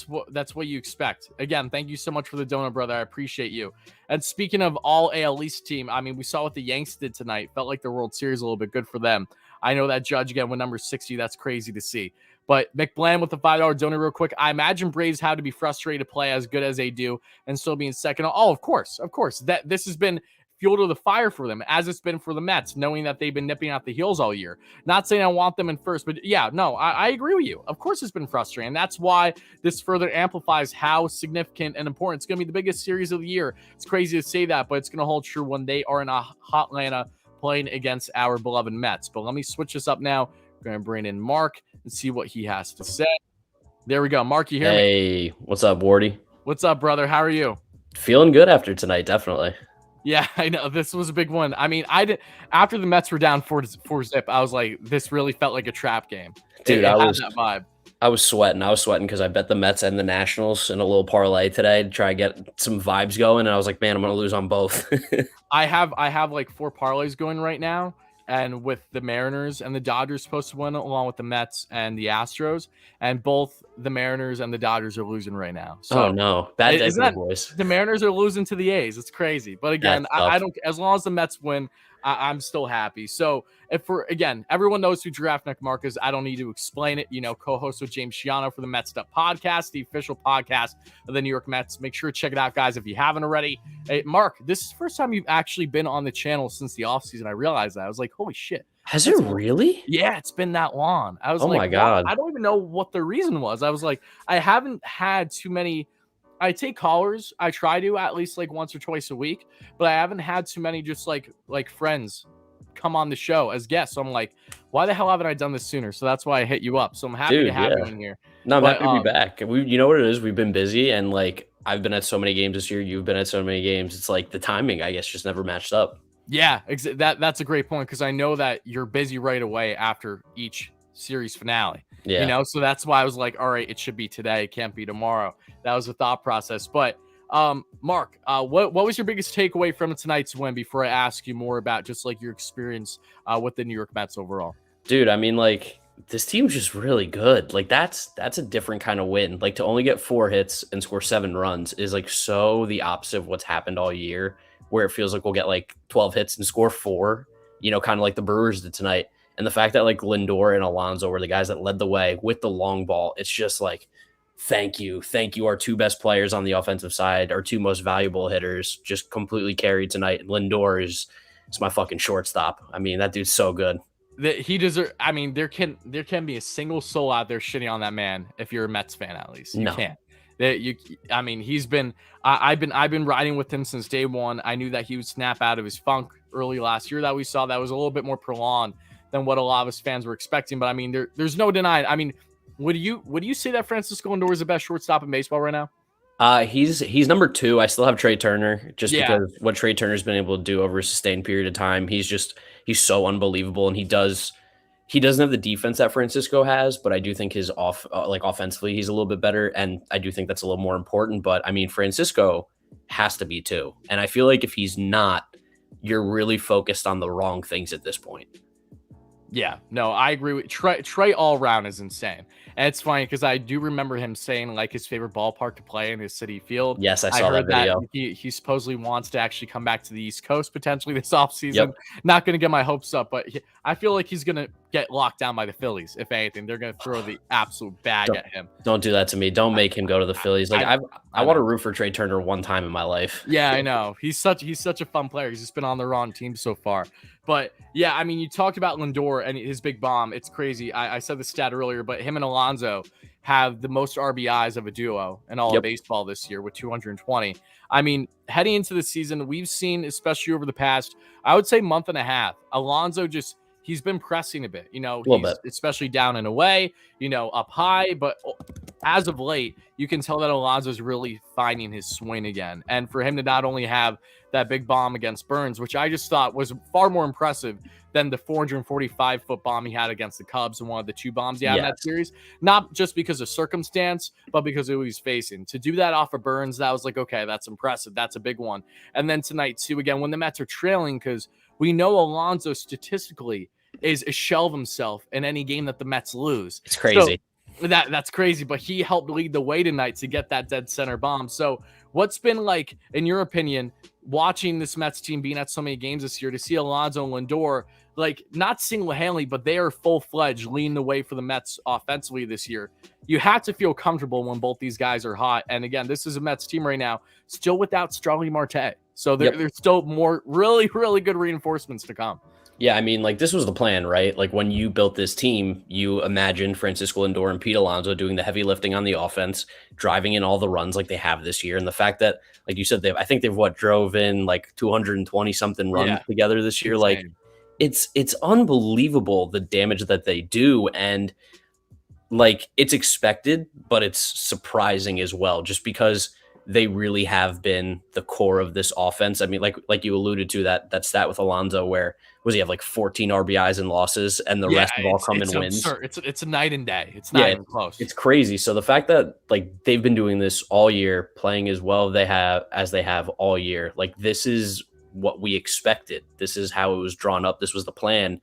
what you expect. Again, thank you so much for the donut, brother. I appreciate you. And speaking of all AL East team, I mean, we saw what the Yanks did tonight. Felt like the World Series a little bit. Good for them. I know that Judge again with number 60. That's crazy to see. But McBland with the $5 donor real quick. I imagine Braves had to be frustrated to play as good as they do and still being second. Oh, of course. That this has been fuel to the fire for them, as it's been for the Mets, knowing that they've been nipping out the heels all year. Not saying I want them in first, but yeah, no, I agree with you. Of course it's been frustrating. That's why this further amplifies how significant and important. It's going to be the biggest series of the year. It's crazy to say that, but it's going to hold true when they are in a hot Atlanta playing against our beloved Mets. But let me switch this up now. We're going to bring in Mark and see what he has to say. There we go. Mark, you hear me? Hey, what's up, Wardy? What's up, brother? How are you? Feeling good after tonight, definitely. Yeah, I know. This was a big one. I mean, after the Mets were down 4-0, I was like, this really felt like a trap game. Dude, it had that vibe. I was sweating because I bet the Mets and the Nationals in a little parlay today to try to get some vibes going, and I was like, man, I'm going to lose on both. I have like 4 parlays going right now. And with the Mariners and the Dodgers supposed to win, along with the Mets and the Astros, and both the Mariners and the Dodgers are losing right now. So, oh no, bad day for the boys. The Mariners are losing to the A's. It's crazy, but again, I don't. As long as the Mets win, I'm still happy. So again, everyone knows who GiraffeNeckMarc is. I don't need to explain it. You know, co-host with James Shiano for the Mets Up podcast, the official podcast of the New York Mets. Make sure to check it out, guys, if you haven't already. Hey, Mark, this is the first time you've actually been on the channel since the offseason. I realized that. I was like, holy shit. Has it really? Yeah, it's been that long. I was like, oh my God. I don't even know what the reason was. I was like, I haven't had too many. I take callers. I try to at least like once or twice a week, but I haven't had too many just like friends come on the show as guests. So I'm like, why the hell haven't I done this sooner? So that's why I hit you up. So I'm happy to have you in here. No, I'm happy to be back. You know what it is? We've been busy, and like I've been at so many games this year. You've been at so many games. It's like the timing, I guess, just never matched up. Yeah, that's a great point because I know that you're busy right away after each series finale. Yeah. So that's why I was like, all right, it should be today, it can't be tomorrow. That was the thought process. But Mark, what was your biggest takeaway from tonight's win before I ask you more about just like your experience with the New York Mets overall? Dude, I mean, like, this team's just really good. Like, that's a different kind of win. Like, to only get 4 hits and score 7 runs is like so the opposite of what's happened all year, where it feels like we'll get like 12 hits and score 4, kind of like the Brewers did tonight. And the fact that like Lindor and Alonso were the guys that led the way with the long ball, it's just like, thank you. Thank you. Our 2 best players on the offensive side, our 2 most valuable hitters, just completely carried tonight. Lindor is my fucking shortstop. I mean, that dude's so good. That he deserves. I mean, there can be a single soul out there shitting on that man if you're a Mets fan. At least you No. can't. That you. I mean, he's been. I've been riding with him since day one. I knew that he would snap out of his funk early last year. That we saw that was a little bit more prolonged than what a lot of us fans were expecting. But I mean, there's no denying. I mean, would you say that Francisco Lindor is the best shortstop in baseball right now? He's number 2. I still have Trey Turner just Yeah. because what Trey Turner's been able to do over a sustained period of time. He's so unbelievable, and he doesn't have the defense that Francisco has, but I do think his offensively he's a little bit better, and I do think that's a little more important. But I mean, Francisco has to be too, and I feel like if he's not, you're really focused on the wrong things at this point. Yeah, no, I agree with Trey all around is insane. And it's funny because I do remember him saying like his favorite ballpark to play in his City Field. Yes, I saw heard that video. He supposedly wants to actually come back to the East Coast potentially this offseason. Yep. Not going to get my hopes up, but I feel like he's going to get locked down by the Phillies. If anything, they're going to throw the absolute bag at him. Don't do that to me. Don't make him go to the Phillies. Like I want to root for Trey Turner one time in my life. Yeah, I know. He's such a fun player. He's just been on the wrong team so far. But yeah, I mean, you talked about Lindor and his big bomb. It's crazy. I said the stat earlier, but him and Alonso have the most RBIs of a duo in all of baseball this year with 220. I mean, heading into the season, we've seen, especially over the past, I would say month and a half, Alonso he's been pressing a bit, especially down and away, up high. But as of late, you can tell that Alonso's really finding his swing again. And for him to not only have that big bomb against Burns, which I just thought was far more impressive than the 445-foot bomb he had against the Cubs and one of the 2 bombs he had in that series, not just because of circumstance, but because of who he's facing. To do that off of Burns, that was like, okay, that's impressive. That's a big one. And then tonight, too, again, when the Mets are trailing, because we know Alonso statistically is a shell of himself in any game that the Mets lose. It's crazy. So that's crazy, but he helped lead the way tonight to get that dead center bomb. So what's been like, in your opinion, watching this Mets team being at so many games this year to see Alonso and Lindor, like not single-handedly, but they are full-fledged leading the way for the Mets offensively this year. You have to feel comfortable when both these guys are hot. And again, this is a Mets team right now, still without Starling Marte. So there's still more really, really good reinforcements to come. Yeah, I mean, like, this was the plan, right? Like, when you built this team, you imagined Francisco Lindor and Pete Alonso doing the heavy lifting on the offense, driving in all the runs like they have this year. And the fact that, like you said, I think they've drove in like 220 something runs together this year. Like, it's unbelievable the damage that they do. And like, it's expected, but it's surprising as well, just because they really have been the core of this offense. I mean, like you alluded to that stat with Alonso, where was he have like 14 RBIs and losses, and the rest of all come in wins. It's a night and day. It's not even close. It's crazy. So the fact that like they've been doing this all year, playing as well as they have all year, like this is what we expected. This is how it was drawn up. This was the plan.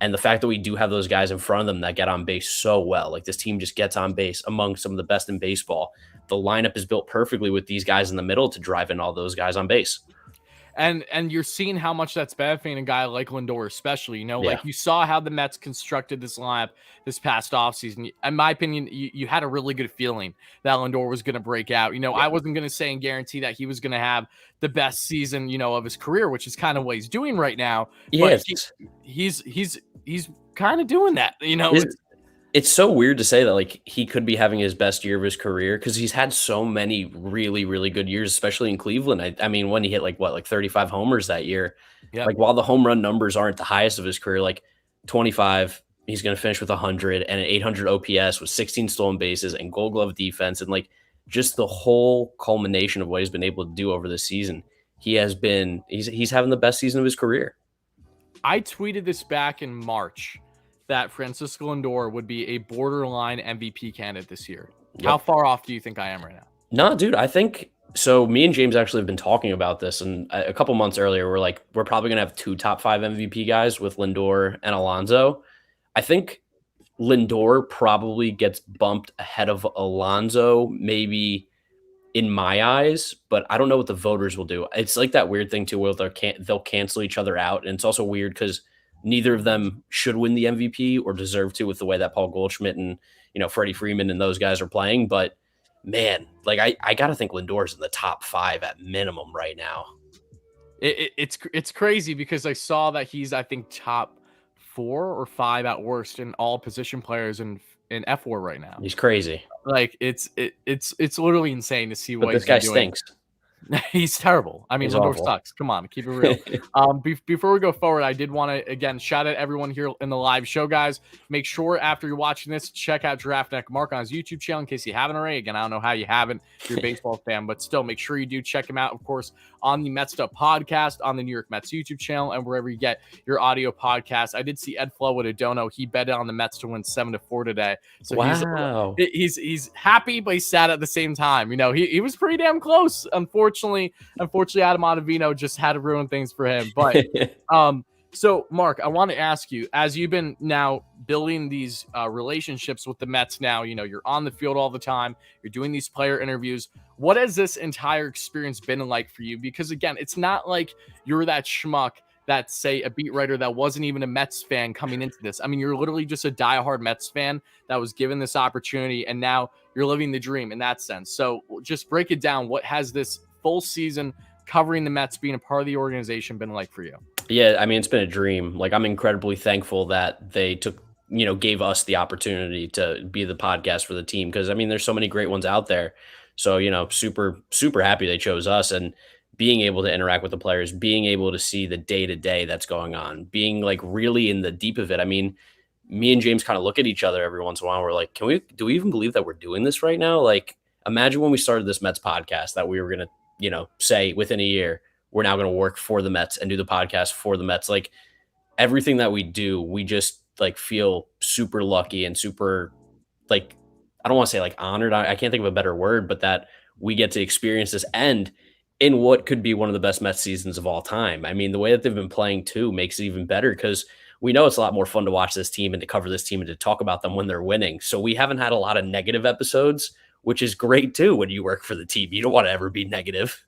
And the fact that we do have those guys in front of them that get on base so well, like this team just gets on base among some of the best in baseball. The lineup is built perfectly with these guys in the middle to drive in all those guys on base. And you're seeing how much that's benefiting a guy like Lindor, especially, like you saw how the Mets constructed this lineup this past offseason. In my opinion, you had a really good feeling that Lindor was going to break out. I wasn't going to say and guarantee that he was going to have the best season, of his career, which is kind of what he's doing right now. Yes. But he's kind of doing that, It's so weird to say that like he could be having his best year of his career because he's had so many really, really good years, especially in Cleveland. I mean, when he hit like 35 homers that year, like while the home run numbers aren't the highest of his career, like 25, he's going to finish with 100 and an 800 OPS with 16 stolen bases and Gold Glove defense. And like just the whole culmination of what he's been able to do over the season. he's having the best season of his career. I tweeted this back in March that Francisco Lindor would be a borderline MVP candidate this year. Yep. How far off do you think I am right now? No, dude, I think so. Me and James actually have been talking about this, and a couple months earlier, we're like, we're probably gonna have 2 top 5 MVP guys with Lindor and Alonso. I think Lindor probably gets bumped ahead of Alonso, maybe in my eyes, but I don't know what the voters will do. It's like that weird thing too, where they'll cancel each other out, and it's also weird because neither of them should win the MVP or deserve to with the way that Paul Goldschmidt and Freddie Freeman and those guys are playing. But man, like I gotta think Lindor's in the top 5 at minimum right now. It's crazy because I saw that he's, I think, top 4 or 5 at worst in all position players in F4 right now. He's crazy. Like it's literally insane to see what this guy stinks. He's terrible. I mean, Lindor sucks. Come on, keep it real. Before we go forward, I did want to, again, shout out everyone here in the live show, guys. Make sure after you're watching this, check out GiraffeNeckMarc on his YouTube channel in case you haven't already. Again, I don't know how you haven't if you're a baseball fan, but still make sure you do check him out, of course, on the Mets Stuff podcast, on the New York Mets YouTube channel, and wherever you get your audio podcast. I did see Ed Flo with a dono. He betted on the Mets to win 7-4 today. So wow. He's happy, but he's sad at the same time. He was pretty damn close. Unfortunately, Adam Ottavino just had to ruin things for him. But so Mark, I want to ask you, as you've been now building these relationships with the Mets now, you're on the field all the time, you're doing these player interviews. What has this entire experience been like for you? Because again, it's not like you're that schmuck that's, say, a beat writer that wasn't even a Mets fan coming into this. I mean, you're literally just a diehard Mets fan that was given this opportunity, and now you're living the dream in that sense. So just break it down. What has this full season covering the Mets, being a part of the organization, been like for you? Yeah, I mean, it's been a dream. Like, I'm incredibly thankful that they gave us the opportunity to be the podcast for the team. Cause I mean, there's so many great ones out there. So, super, super happy they chose us, and being able to interact with the players, being able to see the day-to-day that's going on, being like really in the deep of it. I mean, me and James kind of look at each other every once in a while. We're like, do we even believe that we're doing this right now? Like, imagine when we started this Mets podcast that we were going to, say within a year, we're now going to work for the Mets and do the podcast for the Mets. Like, everything that we do, we just like feel super lucky and super, like, I don't want to say like honored. I can't think of a better word, but that we get to experience this end in what could be one of the best Mets seasons of all time. I mean, the way that they've been playing too makes it even better, because we know it's a lot more fun to watch this team and to cover this team and to talk about them when they're winning. So we haven't had a lot of negative episodes, which is great too when you work for the team. You don't want to ever be negative.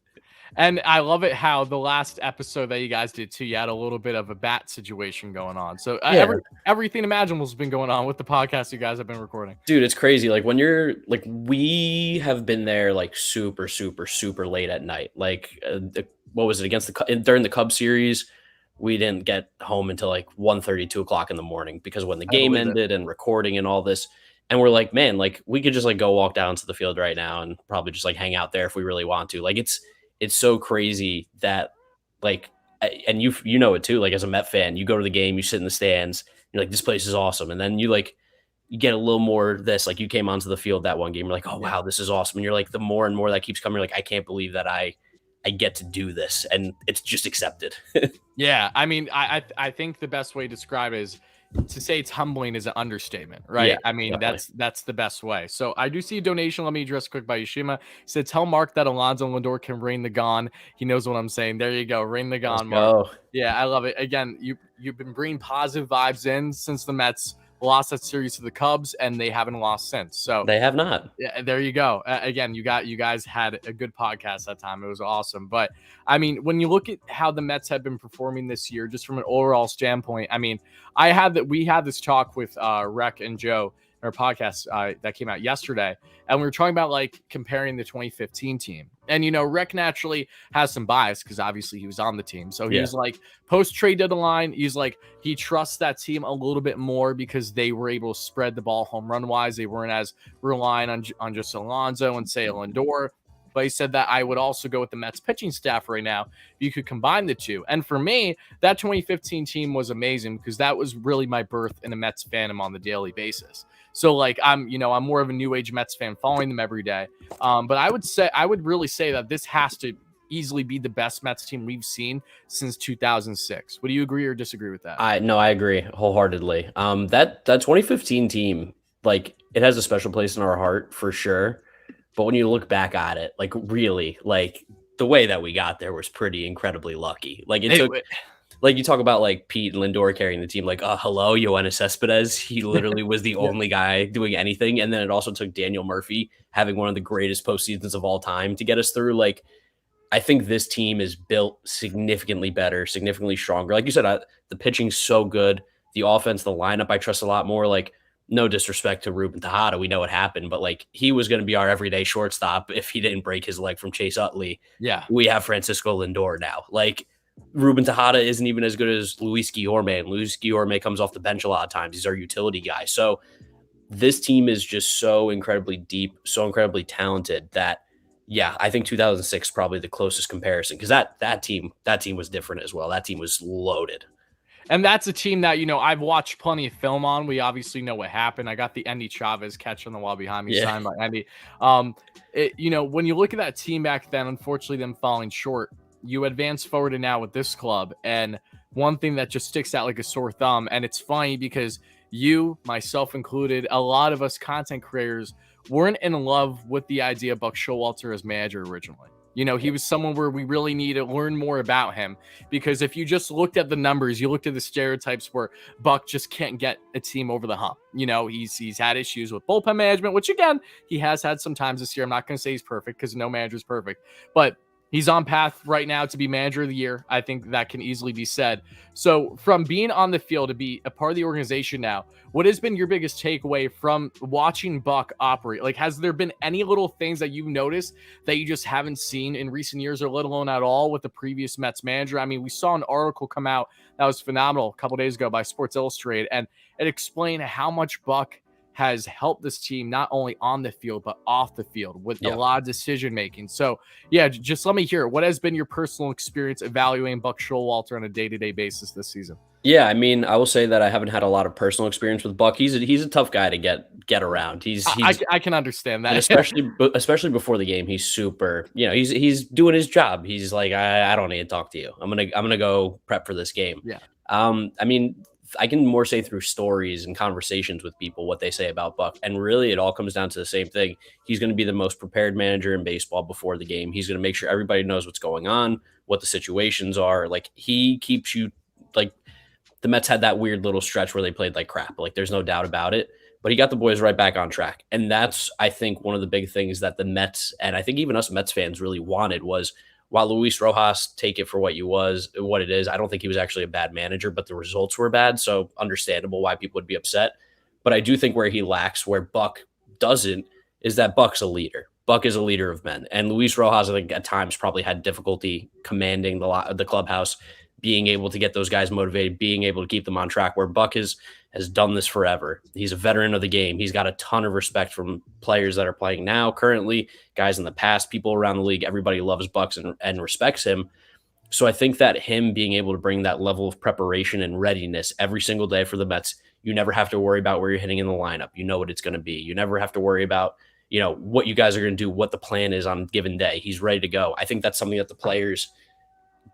And I love it how the last episode that you guys did too, you had a little bit of a bat situation going on. So everything imaginable has been going on with the podcast you guys have been recording. Dude, it's crazy. Like, when you're like, we have been there like super, super, super late at night. Like, what was it during the Cubs series? We didn't get home until like 1:30, 2 o'clock in the morning, because when the game ended and recording and all this. And we're like, man, like, we could just like go walk down to the field right now and probably just like hang out there if we really want to. Like, it's so crazy that, like, and you know it too, like, as a Met fan, you go to the game, you sit in the stands, you're like, this place is awesome. And then you get a little more this, like, you came onto the field that one game, you're like, oh wow, this is awesome. And you're like, the more and more that keeps coming, you're like, I can't believe that I get to do this. And it's just accepted. Yeah. I mean, I think the best way to describe it is to say it's humbling is an understatement, right? Yeah, I mean, definitely. that's the best way. So I do see a donation. Let me address quick by Yoshima. He said, tell Mark that Alonso Lindor can rain the gone. He knows what I'm saying. There you go. Rain the gone, Mark. Yeah, I love it. Again, you've been bringing positive vibes in since the Mets lost that series to the Cubs, and they haven't lost since. So they have not. Yeah, there you go. Again, you guys had a good podcast that time. It was awesome. But I mean, when you look at how the Mets have been performing this year, just from an overall standpoint, I mean, we had this talk with Rec and Joe, our podcast that came out yesterday, and we were talking about like comparing the 2015 team. And Rec naturally has some bias because obviously he was on the team. So he was like, post trade deadline, he's like, he trusts that team a little bit more because they were able to spread the ball home run wise. They weren't as relying on just Alonso and say Lindor. But he said that I would also go with the Mets pitching staff right now. You could combine the two. And for me, that 2015 team was amazing because that was really my birth in a Mets fandom on the daily basis. So like I'm more of a new age Mets fan following them every day. But I would really say that this has to easily be the best Mets team we've seen since 2006. Would you agree or disagree with that? I agree wholeheartedly. That 2015 team, like, it has a special place in our heart for sure. But when you look back at it, like, really, like, the way that we got there was pretty incredibly lucky. Like, it took, like, you talk about like Pete and Lindor carrying the team, like, hello, Yoenis Cespedes. He literally was the only guy doing anything. And then it also took Daniel Murphy having one of the greatest postseasons of all time to get us through. Like, I think this team is built significantly better, significantly stronger. Like you said, the pitching's so good. The offense, the lineup, I trust a lot more. Like, no disrespect to Ruben Tejada. We know what happened, but like, he was going to be our everyday shortstop if he didn't break his leg from Chase Utley. Yeah. We have Francisco Lindor now. Like, Ruben Tejada isn't even as good as Luis Guillorme, and Luis Guillorme comes off the bench a lot of times. He's our utility guy. So this team is just so incredibly deep, so incredibly talented that, yeah, I think 2006 is probably the closest comparison, because that team was different as well. That team was loaded. And that's a team that, I've watched plenty of film on. We obviously know what happened. I got the Endy Chavez catch on the wall behind me, signed by Endy. When you look at that team back then, unfortunately, them falling short, you advance forward to now with this club. And one thing that just sticks out like a sore thumb, and it's funny because you, myself included, a lot of us content creators weren't in love with the idea of Buck Showalter as manager originally. He was someone where we really need to learn more about him, because if you just looked at the numbers, you looked at the stereotypes where Buck just can't get a team over the hump. He's had issues with bullpen management, which again, he has had some times this year. I'm not going to say he's perfect because no manager is perfect, but he's on path right now to be manager of the year. I think that can easily be said. So from being on the field to be a part of the organization now, what has been your biggest takeaway from watching Buck operate? Like, has there been any little things that you've noticed that you just haven't seen in recent years, or let alone at all with the previous Mets manager? I mean, we saw an article come out that was phenomenal a couple days ago by Sports Illustrated, and it explained how much Buck has helped this team not only on the field but off the field with a lot of decision making. So yeah, just let me hear it. What has been your personal experience evaluating Buck Showalter on a day-to-day basis this season? Yeah, I mean, I will say that I haven't had a lot of personal experience with Buck. He's a tough guy to get around. I can understand that, especially before the game. He's super. He's doing his job. He's like, I don't need to talk to you. I'm gonna go prep for this game. Yeah. I mean, I can more say through stories and conversations with people what they say about Buck. And really, it all comes down to the same thing. He's going to be the most prepared manager in baseball before the game. He's going to make sure everybody knows what's going on, what the situations are. Like, he keeps you, like, the Mets had that weird little stretch where they played like crap. Like, there's no doubt about it. But he got the boys right back on track. And that's, I think, one of the big things that the Mets, and I think even us Mets fans, really wanted was, while Luis Rojas, take it for what it is, I don't think he was actually a bad manager, but the results were bad. So understandable why people would be upset. But I do think where he lacks, where Buck doesn't, is that Buck's a leader. Buck is a leader of men. And Luis Rojas, I think, at times probably had difficulty commanding the clubhouse, being able to get those guys motivated, being able to keep them on track, where Buck has done this forever. He's a veteran of the game. He's got a ton of respect from players that are playing now, currently, guys in the past, people around the league. Everybody loves Bucks and respects him. So I think that him being able to bring that level of preparation and readiness every single day for the Mets, you never have to worry about where you're hitting in the lineup. You know what it's going to be. You never have to worry about, what you guys are going to do, what the plan is on a given day. He's ready to go. I think that's something that the players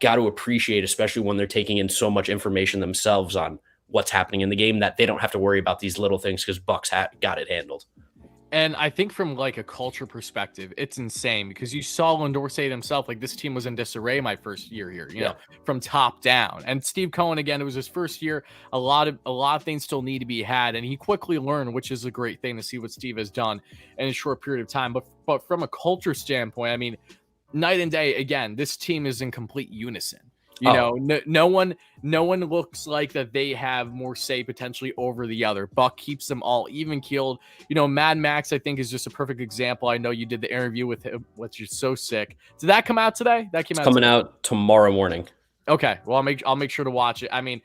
got to appreciate, especially when they're taking in so much information themselves on what's happening in the game, that they don't have to worry about these little things because Buck's got it handled. And I think from like a culture perspective, it's insane because you saw Lindor say it himself, like, this team was in disarray my first year here, you know, from top down. And Steve Cohen, again, it was his first year. A lot of things still need to be had, and he quickly learned, which is a great thing to see what Steve has done in a short period of time. But from a culture standpoint, I mean, night and day, again, this team is in complete unison. No one looks like that they have more say potentially over the other. Buck keeps them all even keeled. Mad Max, I think, is just a perfect example. I know you did the interview with him, which is so sick. Did that come out today? It's coming out tomorrow morning. Okay, well, I'll make sure to watch it. I mean,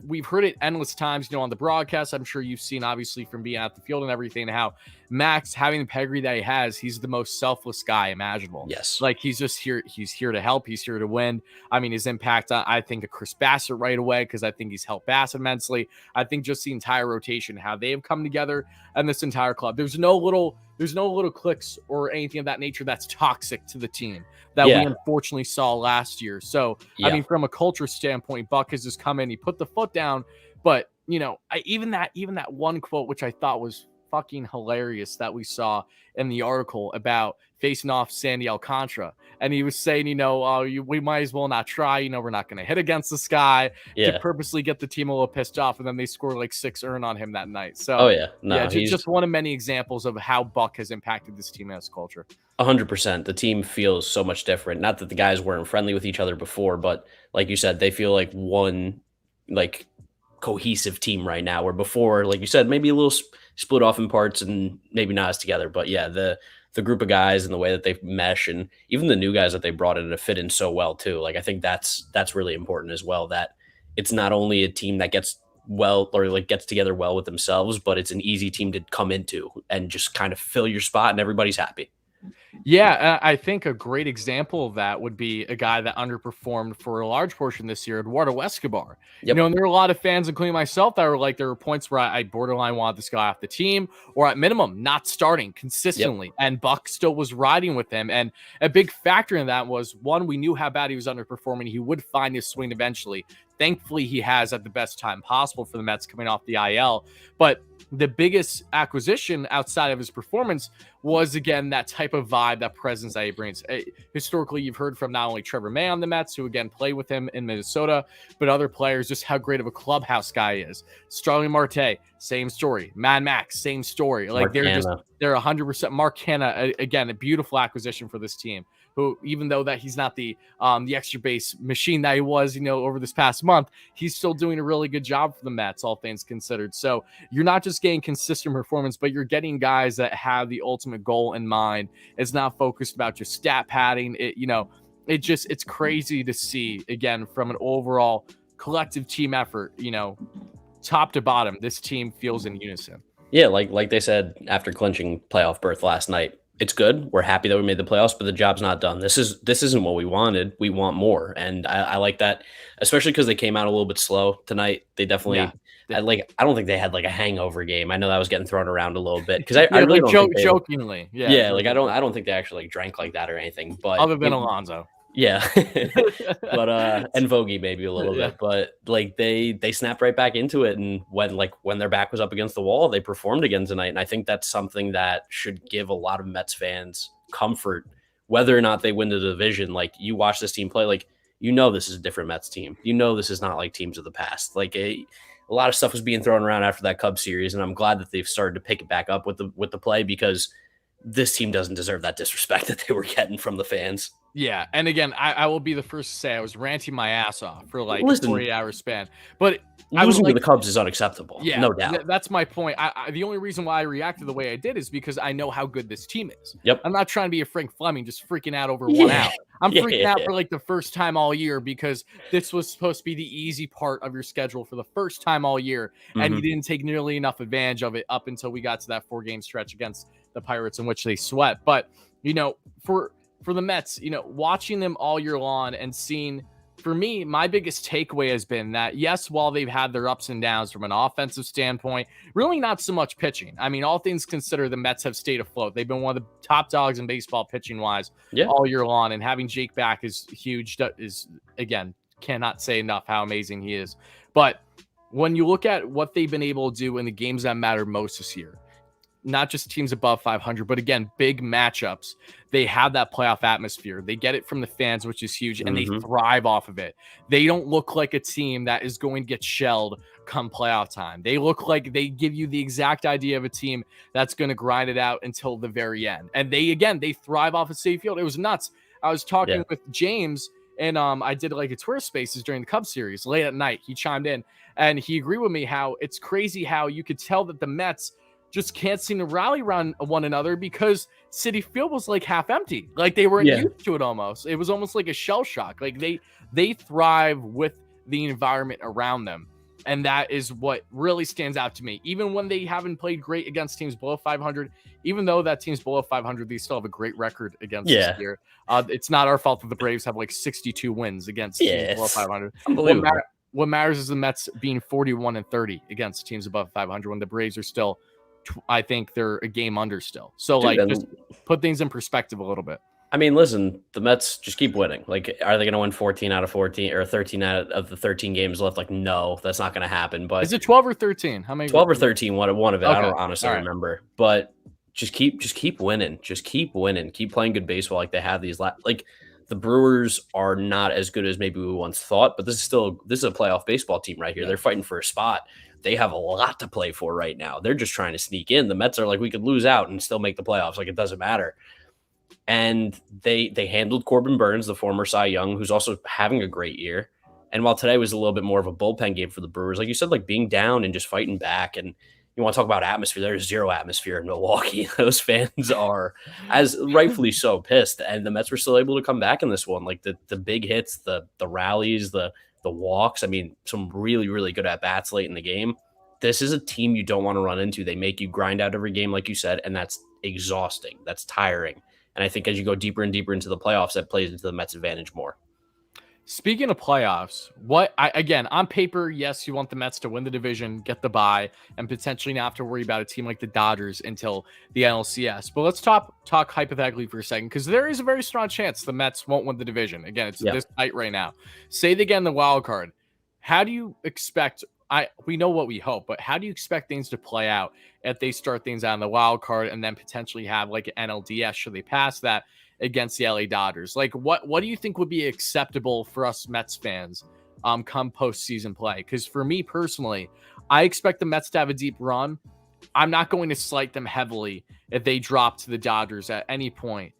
we've heard it endless times, on the broadcast. I'm sure you've seen, obviously, from being at the field and everything, how Max, having the pedigree that he has, he's the most selfless guy imaginable. Yes, like, he's just here. He's here to help. He's here to win. I mean, his impact, I think, of Chris Bassett right away, because I think he's helped Bassett immensely. I think just the entire rotation, how they have come together, and this entire club. There's no little there's no little clicks or anything of that nature that's toxic to the team that we Yeah. unfortunately saw last year. So, I Yeah. mean, from a culture standpoint, Buck has just come in, he put the foot down, but even that one quote, which I thought was fucking hilarious, that we saw in the article about facing off Sandy Alcantara. And he was saying, we might as well not try. We're not going to hit against this guy to Yeah. purposely get the team a little pissed off. And then they score like 6 earn on him that night. So, Oh yeah. No, yeah, just one of many examples of how Buck has impacted this team and its culture. 100%. The team feels so much different. Not that the guys weren't friendly with each other before, but like you said, they feel like one like cohesive team right now, where before, like you said, maybe a little split off in parts and maybe not as together. But yeah, the group of guys and the way that they mesh, and even the new guys that they brought in to fit in so well too. Like I think that's really important as well, that it's not only a team that gets well or like gets together well with themselves, but it's an easy team to come into and just kind of fill your spot and everybody's happy. Yeah, I think a great example of that would be a guy that underperformed for a large portion this year, Eduardo Escobar. Yep. And there were a lot of fans, including myself, that were like, there were points where I borderline wanted this guy off the team, or at minimum, not starting consistently. Yep. And Buck still was riding with him. And a big factor in that was, one, we knew how bad he was underperforming. He would find his swing eventually. Thankfully, he has at the best time possible for the Mets coming off the IL. But the biggest acquisition outside of his performance was, again, that type of vibe, that presence that he brings. Historically, you've heard from not only Trevor May on the Mets, who, again, played with him in Minnesota, but other players, just how great of a clubhouse guy he is. Starling Marte, same story. Mad Max, same story. Like, they're 100%. Mark Hanna, again, a beautiful acquisition for this team, who, even though that he's not the extra base machine that he was, over this past month, he's still doing a really good job for the Mets, all things considered. So you're not just getting consistent performance, but you're getting guys that have the ultimate goal in mind. It's not focused about just stat padding. It's crazy to see, again, from an overall collective team effort, top to bottom, this team feels in unison. Yeah, like they said after clinching playoff berth last night, it's good. We're happy that we made the playoffs, but the job's not done. This isn't what we wanted. We want more, and I like that, especially because they came out a little bit slow tonight. They definitely, I don't think they had like a hangover game. I know that was getting thrown around a little bit because I really don't think jokingly, like I don't think they actually like drank like that or anything. But other than Alonso. Yeah. But and Vogie maybe a little bit, but like they snapped right back into it, and when their back was up against the wall, they performed again tonight. And I think that's something that should give a lot of Mets fans comfort, whether or not they win the division. Like, you watch this team play, like, this is a different Mets team. This is not like teams of the past. Like a lot of stuff was being thrown around after that Cubs series, and I'm glad that they've started to pick it back up with the play, because this team doesn't deserve that disrespect that they were getting from the fans. Yeah, and again, I will be the first to say I was ranting my ass off for like a 48-hour span, but losing to the Cubs is unacceptable. Yeah, no doubt. That's my point. The only reason why I reacted the way I did is because I know how good this team is. Yep. I'm not trying to be a Frank Fleming, just freaking out over 1 out. I'm freaking out for like the first time all year, because this was supposed to be the easy part of your schedule for the first time all year, and you didn't take nearly enough advantage of it up until we got to that 4-game stretch against the Pirates in which they sweat. But for the Mets, watching them all year long and seeing, for me, my biggest takeaway has been that, yes, while they've had their ups and downs from an offensive standpoint, really not so much pitching. I mean, all things considered, the Mets have stayed afloat. They've been one of the top dogs in baseball pitching-wise all year long, and having Jake back is huge. Again, cannot say enough how amazing he is. But when you look at what they've been able to do in the games that matter most this year, not just teams above 500, but again, big matchups. They have that playoff atmosphere. They get it from the fans, which is huge, and they thrive off of it. They don't look like a team that is going to get shelled come playoff time. They look like they give you the exact idea of a team that's going to grind it out until the very end. And they thrive off of Citi Field. It was nuts. I was talking with James, and I did like a Twitter Spaces during the Cubs series late at night. He chimed in, and he agreed with me how it's crazy how you could tell that the Mets just can't seem to rally around one another, because Citi Field was like half empty. Like they weren't used to it almost. It was almost like a shell shock. Like they thrive with the environment around them. And that is what really stands out to me. Even when they haven't played great against teams below 500, even though that team's below 500, they still have a great record against this year. It's not our fault that the Braves have like 62 wins against teams below 500. What matters is the Mets being 41-30 against teams above 500, when the Braves are still I think they're a game under still. So Dude, like, just put things in perspective a little bit. I mean, listen, the Mets just keep winning. Like, are they going to win 14 out of 14 or 13 out of the 13 games left? Like, no, that's not going to happen. But is it 12 or 13? How many? 12 or 13, one of it. Okay. I don't honestly remember. But just keep winning. Just keep winning. Keep playing good baseball like they have these. Like, the Brewers are not as good as maybe we once thought, but this is a playoff baseball team right here. Yeah. They're fighting for a spot. They have a lot to play for right now. They're just trying to sneak in. The Mets are like, we could lose out and still make the playoffs. Like, it doesn't matter. And they handled Corbin Burns, the former Cy Young, who's also having a great year. And while today was a little bit more of a bullpen game for the Brewers, like you said, like being down and just fighting back. And you want to talk about atmosphere, there's zero atmosphere in Milwaukee. Those fans are, as rightfully so, pissed. And the Mets were still able to come back in this one. Like the big hits, the rallies, the walks. I mean, some really, really good at-bats late in the game. This is a team you don't want to run into. They make you grind out every game, like you said, and that's exhausting. That's tiring. And I think as you go deeper and deeper into the playoffs, that plays into the Mets' advantage more. Speaking of playoffs, again, on paper, yes, you want the Mets to win the division, get the bye, and potentially not have to worry about a team like the Dodgers until the NLCS. But let's talk hypothetically for a second, because there is a very strong chance the Mets won't win the division. Again, it's this tight right now. Say they get in the wild card. How do you expect? We know what we hope, but how do you expect things to play out if they start things out in the wild card and then potentially have like an NLDS should they pass that against the LA Dodgers? Like, what do you think would be acceptable for us Mets fans come postseason play? Because for me personally, I expect the Mets to have a deep run. I'm not going to slight them heavily if they drop to the Dodgers at any point,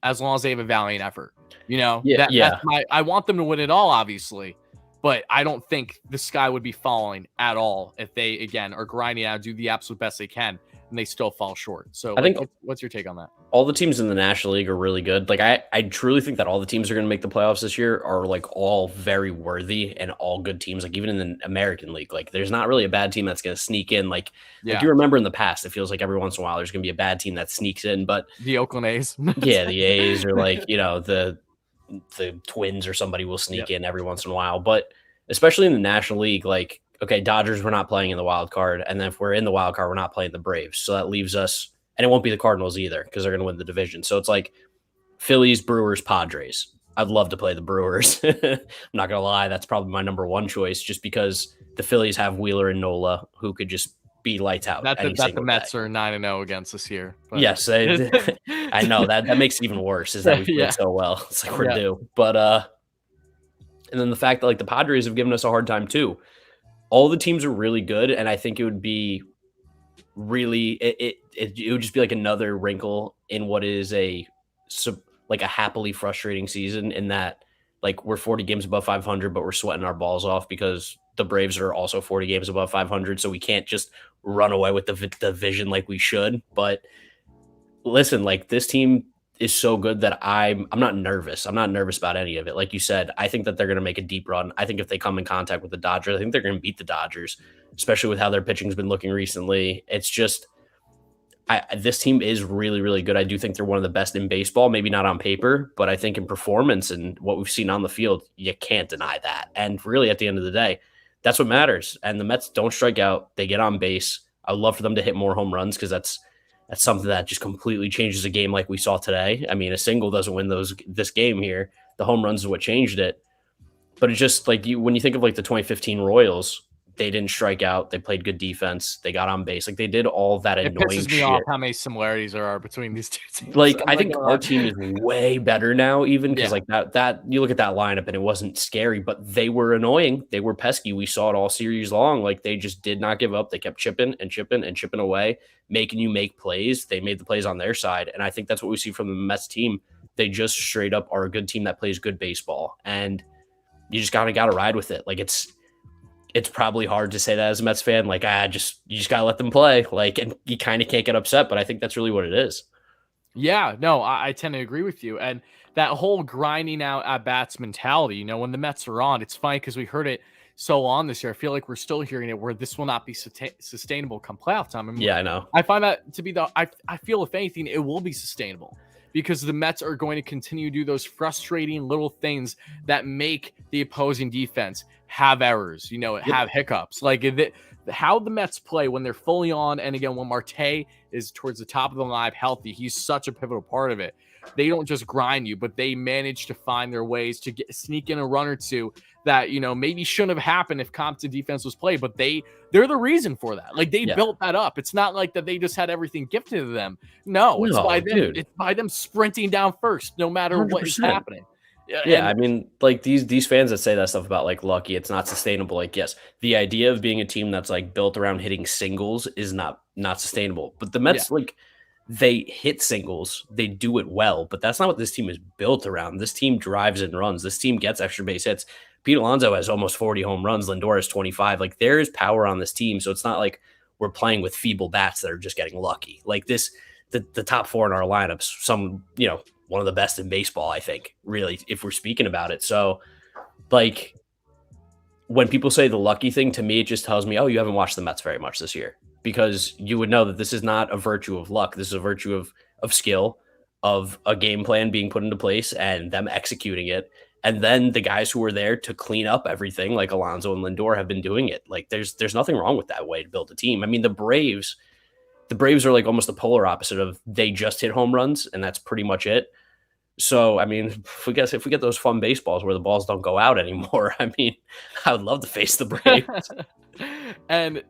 as long as they have a valiant effort. That's I want them to win it all, obviously. But I don't think the sky would be falling at all if they, again, are grinding out, do the absolute best they can, and they still fall short. So I think, what's your take on that? All the teams in the National League are really good. Like, I truly think that all the teams are going to make the playoffs this year are, like, all very worthy and all good teams. Like, even in the American League, like, there's not really a bad team that's going to sneak in. Like you remember in the past, it feels like every once in a while there's going to be a bad team that sneaks in. But the Oakland A's. Yeah, the A's or, like, the Twins or somebody will sneak in every once in a while. But especially in the National League, like, okay, Dodgers, we're not playing in the wild card. And then if we're in the wild card, we're not playing the Braves. So that leaves us, and it won't be the Cardinals either because they're going to win the division. So it's like Phillies, Brewers, Padres. I'd love to play the Brewers. I'm not going to lie. That's probably my number one choice just because the Phillies have Wheeler and Nola who could just be lights out. That the Mets are 9-0 against us here. But. Yes, I know. That makes it even worse is that we played so well. It's like we're due. But, and then the fact that like the Padres have given us a hard time too. All the teams are really good, and I think it would be really it would just be like another wrinkle in what is a happily frustrating season in that like we're 40 games above 500, but we're sweating our balls off because the Braves are also 40 games above 500, so we can't just run away with the division like we should. But listen, like this team is so good that I'm not nervous. I'm not nervous about any of it. Like you said, I think that they're going to make a deep run. I think if they come in contact with the Dodgers, I think they're going to beat the Dodgers, especially with how their pitching's been looking recently. It's just, this team is really, really good. I do think they're one of the best in baseball, maybe not on paper, but I think in performance and what we've seen on the field, you can't deny that. And really at the end of the day, that's what matters. And the Mets don't strike out. They get on base. I'd love for them to hit more home runs because that's something that just completely changes a game like we saw today. I mean, a single doesn't win this game here. The home runs is what changed it. But it's just like when you think of like the 2015 Royals, they didn't strike out. They played good defense. They got on base. Like they did all that annoying shit. It pisses me off how many similarities there are between these two teams. Like I think our team is way better now, even because like that you look at that lineup and it wasn't scary, but they were annoying. They were pesky. We saw it all series long. Like they just did not give up. They kept chipping and chipping and chipping away, making you make plays. They made the plays on their side, and I think that's what we see from the Mets team. They just straight up are a good team that plays good baseball, and you just got to ride with it. Like it's probably hard to say that as a Mets fan. Like, you just got to let them play. Like, and you kind of can't get upset, but I think that's really what it is. Yeah, no, I tend to agree with you. And that whole grinding out at bats mentality, when the Mets are on, it's funny because we heard it so on this year. I feel like we're still hearing it where this will not be sustainable come playoff time. Yeah, I know. I find that to be I feel if anything, it will be sustainable because the Mets are going to continue to do those frustrating little things that make the opposing defense have errors, have hiccups. Like how the Mets play when they're fully on, and again, when Marte is towards the top of the lineup healthy, he's such a pivotal part of it. They don't just grind you, but they manage to find their ways to sneak in a run or two that, maybe shouldn't have happened if Compton defense was played, but they're the reason for that. Like, they built that up. It's not like that they just had everything gifted to them. No, it's by them. Dude. It's by them sprinting down first, no matter 100%. What is happening. Yeah, I mean, like these fans that say that stuff about like lucky, it's not sustainable. Like, yes, the idea of being a team that's like built around hitting singles is not sustainable. But the Mets, like, they hit singles, they do it well, but that's not what this team is built around. This team drives and runs. This team gets extra base hits. Pete Alonso has almost 40 home runs. Lindor has 25. Like, there is power on this team, so it's not like we're playing with feeble bats that are just getting lucky. Like this, the top four in our lineups, some, one of the best in baseball, I think, really, if we're speaking about it. So, like, when people say the lucky thing, to me, it just tells me, oh, you haven't watched the Mets very much this year, because you would know that this is not a virtue of luck. This is a virtue of skill, of a game plan being put into place and them executing it. And then the guys who are there to clean up everything, like Alonso and Lindor, have been doing it. Like, there's nothing wrong with that way to build a team. I mean, the Braves are like almost the polar opposite of they just hit home runs, and that's pretty much it. So, I mean, if we get those fun baseballs where the balls don't go out anymore, I mean, I would love to face the Braves. And,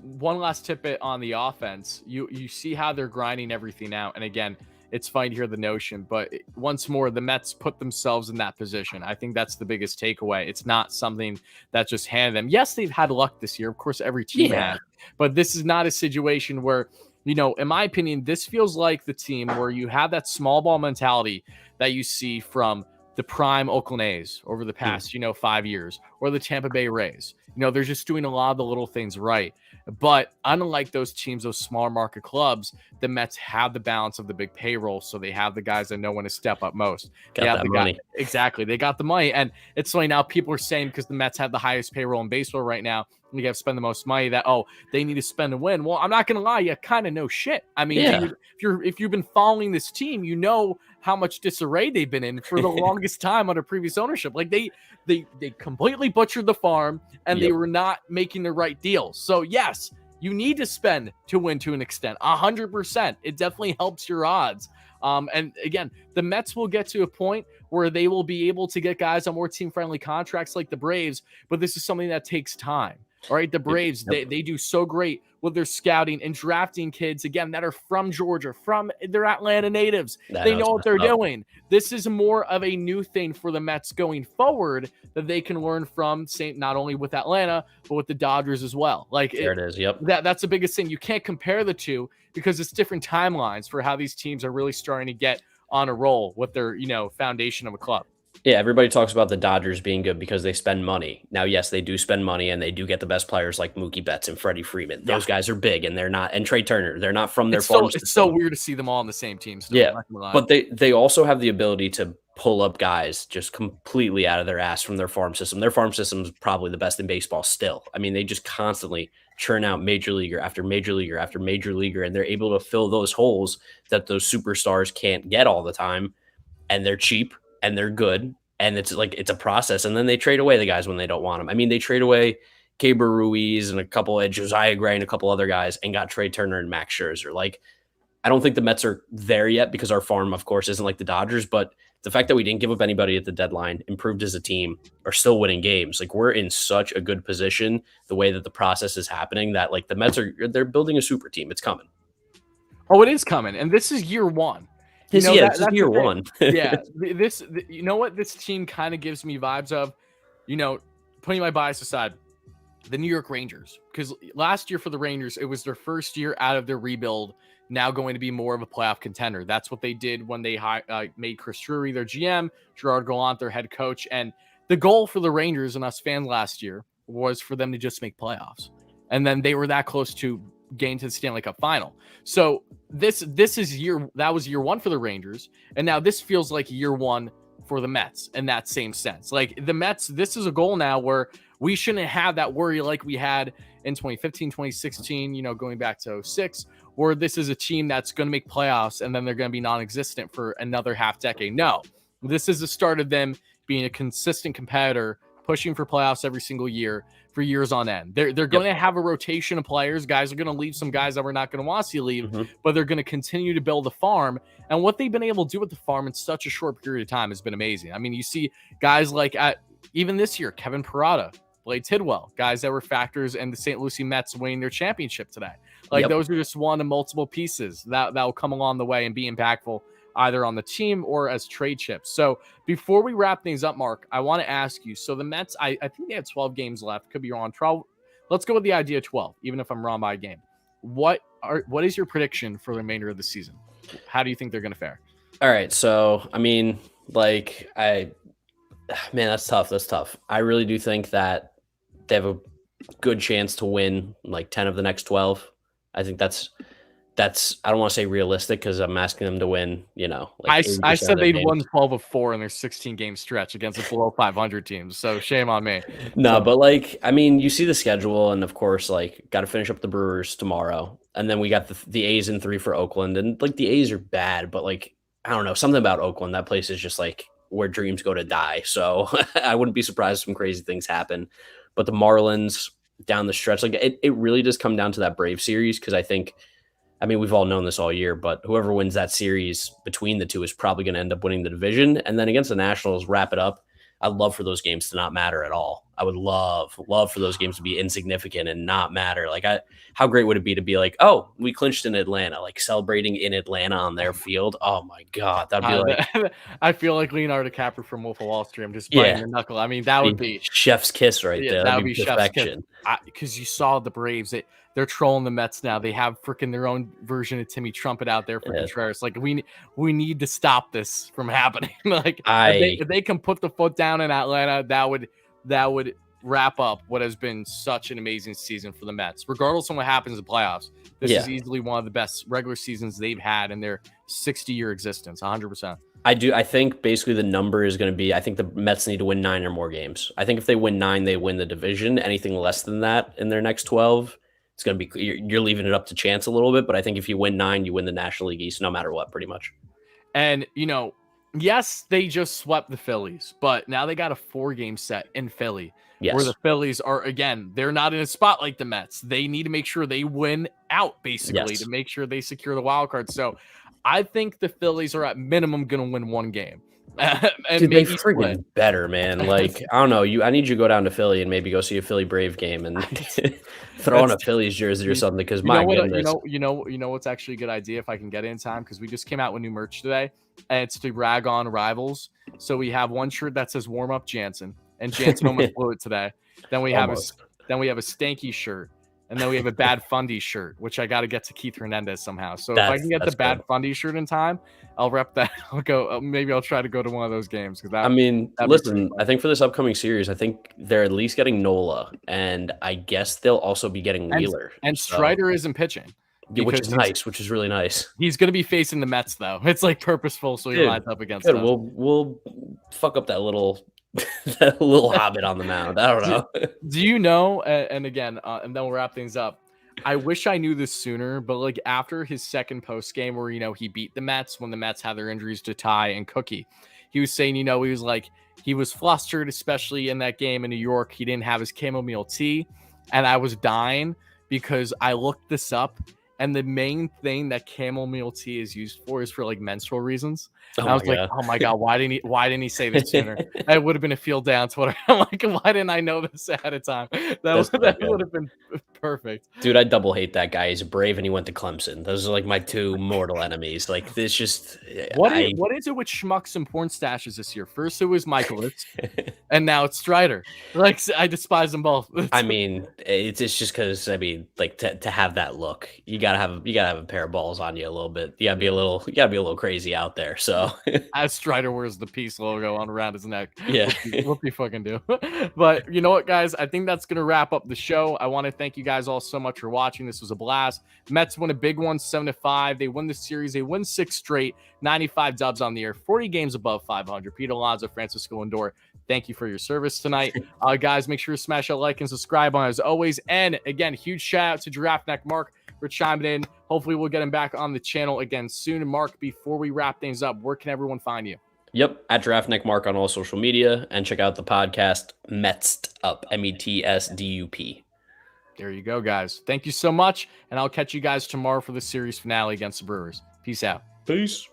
one last tidbit on the offense. You see how they're grinding everything out. And again, it's fine to hear the notion, but once more, the Mets put themselves in that position. I think that's the biggest takeaway. It's not something that just handed them. Yes, they've had luck this year. Of course, every team has. But this is not a situation where, in my opinion, this feels like the team where you have that small ball mentality that you see from the prime Oakland A's over the past, 5 years, or the Tampa Bay Rays. They're just doing a lot of the little things right. But unlike those teams, those smaller market clubs, the Mets have the balance of the big payroll, so they have the guys that know when to step up most. Got that money. Exactly. They got the money. And it's funny now, people are saying because the Mets have the highest payroll in baseball right now, you have to spend the most money, that, they need to spend to win. Well, I'm not going to lie, you kind of know shit. I mean, if you've been following this team, you know how much disarray they've been in for the longest time under previous ownership. Like, they completely butchered the farm, and they were not making the right deals. So yes, you need to spend to win to an extent, 100%. It definitely helps your odds. And again, the Mets will get to a point where they will be able to get guys on more team-friendly contracts like the Braves, but this is something that takes time. All right, the Braves, they do so great with their scouting and drafting kids, again, that are from Georgia, they're Atlanta natives. They know what they're doing. This is more of a new thing for the Mets going forward that they can learn from, not only with Atlanta, but with the Dodgers as well. Like, there it is. Yep. That's the biggest thing. You can't compare the two because it's different timelines for how these teams are really starting to get on a roll with their, foundation of a club. Yeah, everybody talks about the Dodgers being good because they spend money. Now, yes, they do spend money, and they do get the best players like Mookie Betts and Freddie Freeman. Those guys are big, and they're not, and Trey Turner, they're not from their farm system. It's so weird to see them all on the same team still. Yeah, but they also have the ability to pull up guys just completely out of their ass from their farm system. Their farm system is probably the best in baseball still. I mean, they just constantly churn out major leaguer after major leaguer after major leaguer, and they're able to fill those holes that those superstars can't get all the time, and they're cheap, and they're good. And it's a process. And then they trade away the guys when they don't want them. I mean, they trade away Keibert Ruiz and a couple of Josiah Gray and a couple other guys, and got Trey Turner and Max Scherzer. Like, I don't think the Mets are there yet because our farm, of course, isn't like the Dodgers. But the fact that we didn't give up anybody at the deadline, improved as a team, are still winning games. Like, we're in such a good position the way that the process is happening that, like, the Mets they're building a super team. It's coming. Oh, it is coming. And this is year one. This is year one. You know what this team kind of gives me vibes of, putting my bias aside, the New York Rangers. Because last year for the Rangers, it was their first year out of their rebuild, now going to be more of a playoff contender. That's what they did when they made Chris Drury their GM, Gerard Gallant their head coach. And the goal for the Rangers and us fans last year was for them to just make playoffs. And then they were that close to getting to the Stanley Cup final. So this is that was year one for the Rangers, and now this feels like year one for the Mets in that same sense. Like, the Mets, this is a goal now where we shouldn't have that worry like we had in 2015, 2016, going back to 06, where this is a team that's going to make playoffs and then they're going to be non-existent for another half decade. No, this is the start of them being a consistent competitor, pushing for playoffs every single year for years on end. They're going to have a rotation of players. Guys are going to leave some guys that we're not going to want to see leave, but they're going to continue to build the farm. And what they've been able to do with the farm in such a short period of time has been amazing. I mean, you see guys like even this year, Kevin Parada, Blade Tidwell, guys that were factors in the St. Lucie Mets winning their championship today. Like those are just one of multiple pieces that will come along the way and be impactful either on the team or as trade chips. So before we wrap things up, Mark, I want to ask you, so the Mets, I think they have 12 games left. Could be wrong. 12. Let's go with the idea of 12, even if I'm wrong by a game. What is your prediction for the remainder of the season? How do you think they're going to fare? All right. So, I mean, like man, that's tough. That's tough. I really do think that they have a good chance to win like 10 of the next 12. I think that's I don't want to say realistic because I'm asking them to win, like I said they'd won 12 of 4 in their 16-game stretch against a below 500 teams. So shame on me. No, but like, I mean, you see the schedule, and of course, like, got to finish up the Brewers tomorrow. And then we got the A's in 3 for Oakland. And like, the A's are bad, but like, I don't know, something about Oakland. That place is just like where dreams go to die. So I wouldn't be surprised if some crazy things happen. But the Marlins down the stretch, like, it really does come down to that Brave series because I mean, we've all known this all year, but whoever wins that series between the two is probably going to end up winning the division. And then against the Nationals, wrap it up. I'd love for those games to not matter at all. I would love for those games to be insignificant and not matter. Like, how great would it be to be like, oh, we clinched in Atlanta, like celebrating in Atlanta on their field. Oh my God. That'd be like, I feel like Leonardo DiCaprio from Wolf of Wall Street. I'm just biting your knuckle. I mean, that would be chef's kiss right there. That would be perfection. Because you saw the Braves, they're trolling the Mets now. They have freaking their own version of Timmy Trumpet out there for Contreras. Like, we need to stop this from happening. Like, if they can put the foot down in Atlanta, that would wrap up what has been such an amazing season for the Mets. Regardless of what happens in the playoffs, this is easily one of the best regular seasons they've had in their 60-year existence. 100%. I think basically the number is going to be, I think the Mets need to win 9 or more games. I think if they win 9, they win the division. Anything less than that in their next 12, it's going to be, you're leaving it up to chance a little bit. But I think if you win 9, you win the National League East no matter what, pretty much. And, yes, they just swept the Phillies, but now they got a 4-game set in Philly. Yes. Where the Phillies are, again, they're not in a spot like the Mets. They need to make sure they win out, basically, to make sure they secure the wild card. So I think the Phillies are at minimum going to win 1 game. And dude, they friggin' better, man. Like, I don't know. I need you to go down to Philly and maybe go see a Philly Brave game and throw on a Phillies jersey or something. Because my goodness, you know what's actually a good idea if I can get it in time, because we just came out with new merch today, and it's to rag on rivals. So we have one shirt that says "Warm Up Jansen," and Jansen almost blew it today. Then we have a Stanky shirt. And then we have a Bad Fundy shirt, which I got to get to Keith Hernandez somehow. So if I can get the Bad Fundy shirt in time, I'll rep that. I'll go. Maybe I'll try to go to one of those games. Listen, I think for this upcoming series, I think they're at least getting Nola, and I guess they'll also be getting Wheeler. And Strider isn't pitching. Which is nice. Which is really nice. He's going to be facing the Mets, though. It's like purposeful, so he lines up against them. We'll fuck up that little hobbit on the mound. I don't know. Do you know? And again, and then we'll wrap things up. I wish I knew this sooner, but like after his second post game where he beat the Mets when the Mets had their injuries to Ty and Cookie, he was saying he was flustered, especially in that game in New York. He didn't have his chamomile tea, and I was dying because I looked this up. And the main thing that chamomile tea is used for is for like menstrual reasons. And I was like, oh my God, why didn't he say this sooner? It would have been a field day on Twitter. I'm like, why didn't I know this ahead of time? That would have been perfect. Dude, I double hate that guy. He's Brave and he went to Clemson. Those are like my 2 mortal enemies. Like, this just what is it with schmucks and porn stashes this year? First it was Michaelis, and now it's Strider. Like, I despise them both. I mean, it's just because like to have that look, you gotta have a pair of balls on you a little bit. You gotta be a little crazy out there. So as Strider wears the peace logo on around his neck, what he fucking do? But you know what, guys? I think that's gonna wrap up the show. I want to thank you guys all so much for watching. This was a blast. Mets win a big one, 7-5. They win the series. They win 6 straight, 95 dubs on the year, 40 games above 500. Pete Alonso, Francisco Lindor, thank you for your service tonight. Guys, make sure to smash that like and subscribe on as always. And again, huge shout out to GiraffeNeckMarc for chiming in. Hopefully we'll get him back on the channel again soon. Mark, before we wrap things up, where can everyone find you? Yep, at GiraffeNeckMarc on all social media, and check out the podcast Metsed Up, METSDUP. There you go, guys. Thank you so much, and I'll catch you guys tomorrow for the series finale against the Brewers. Peace out. Peace.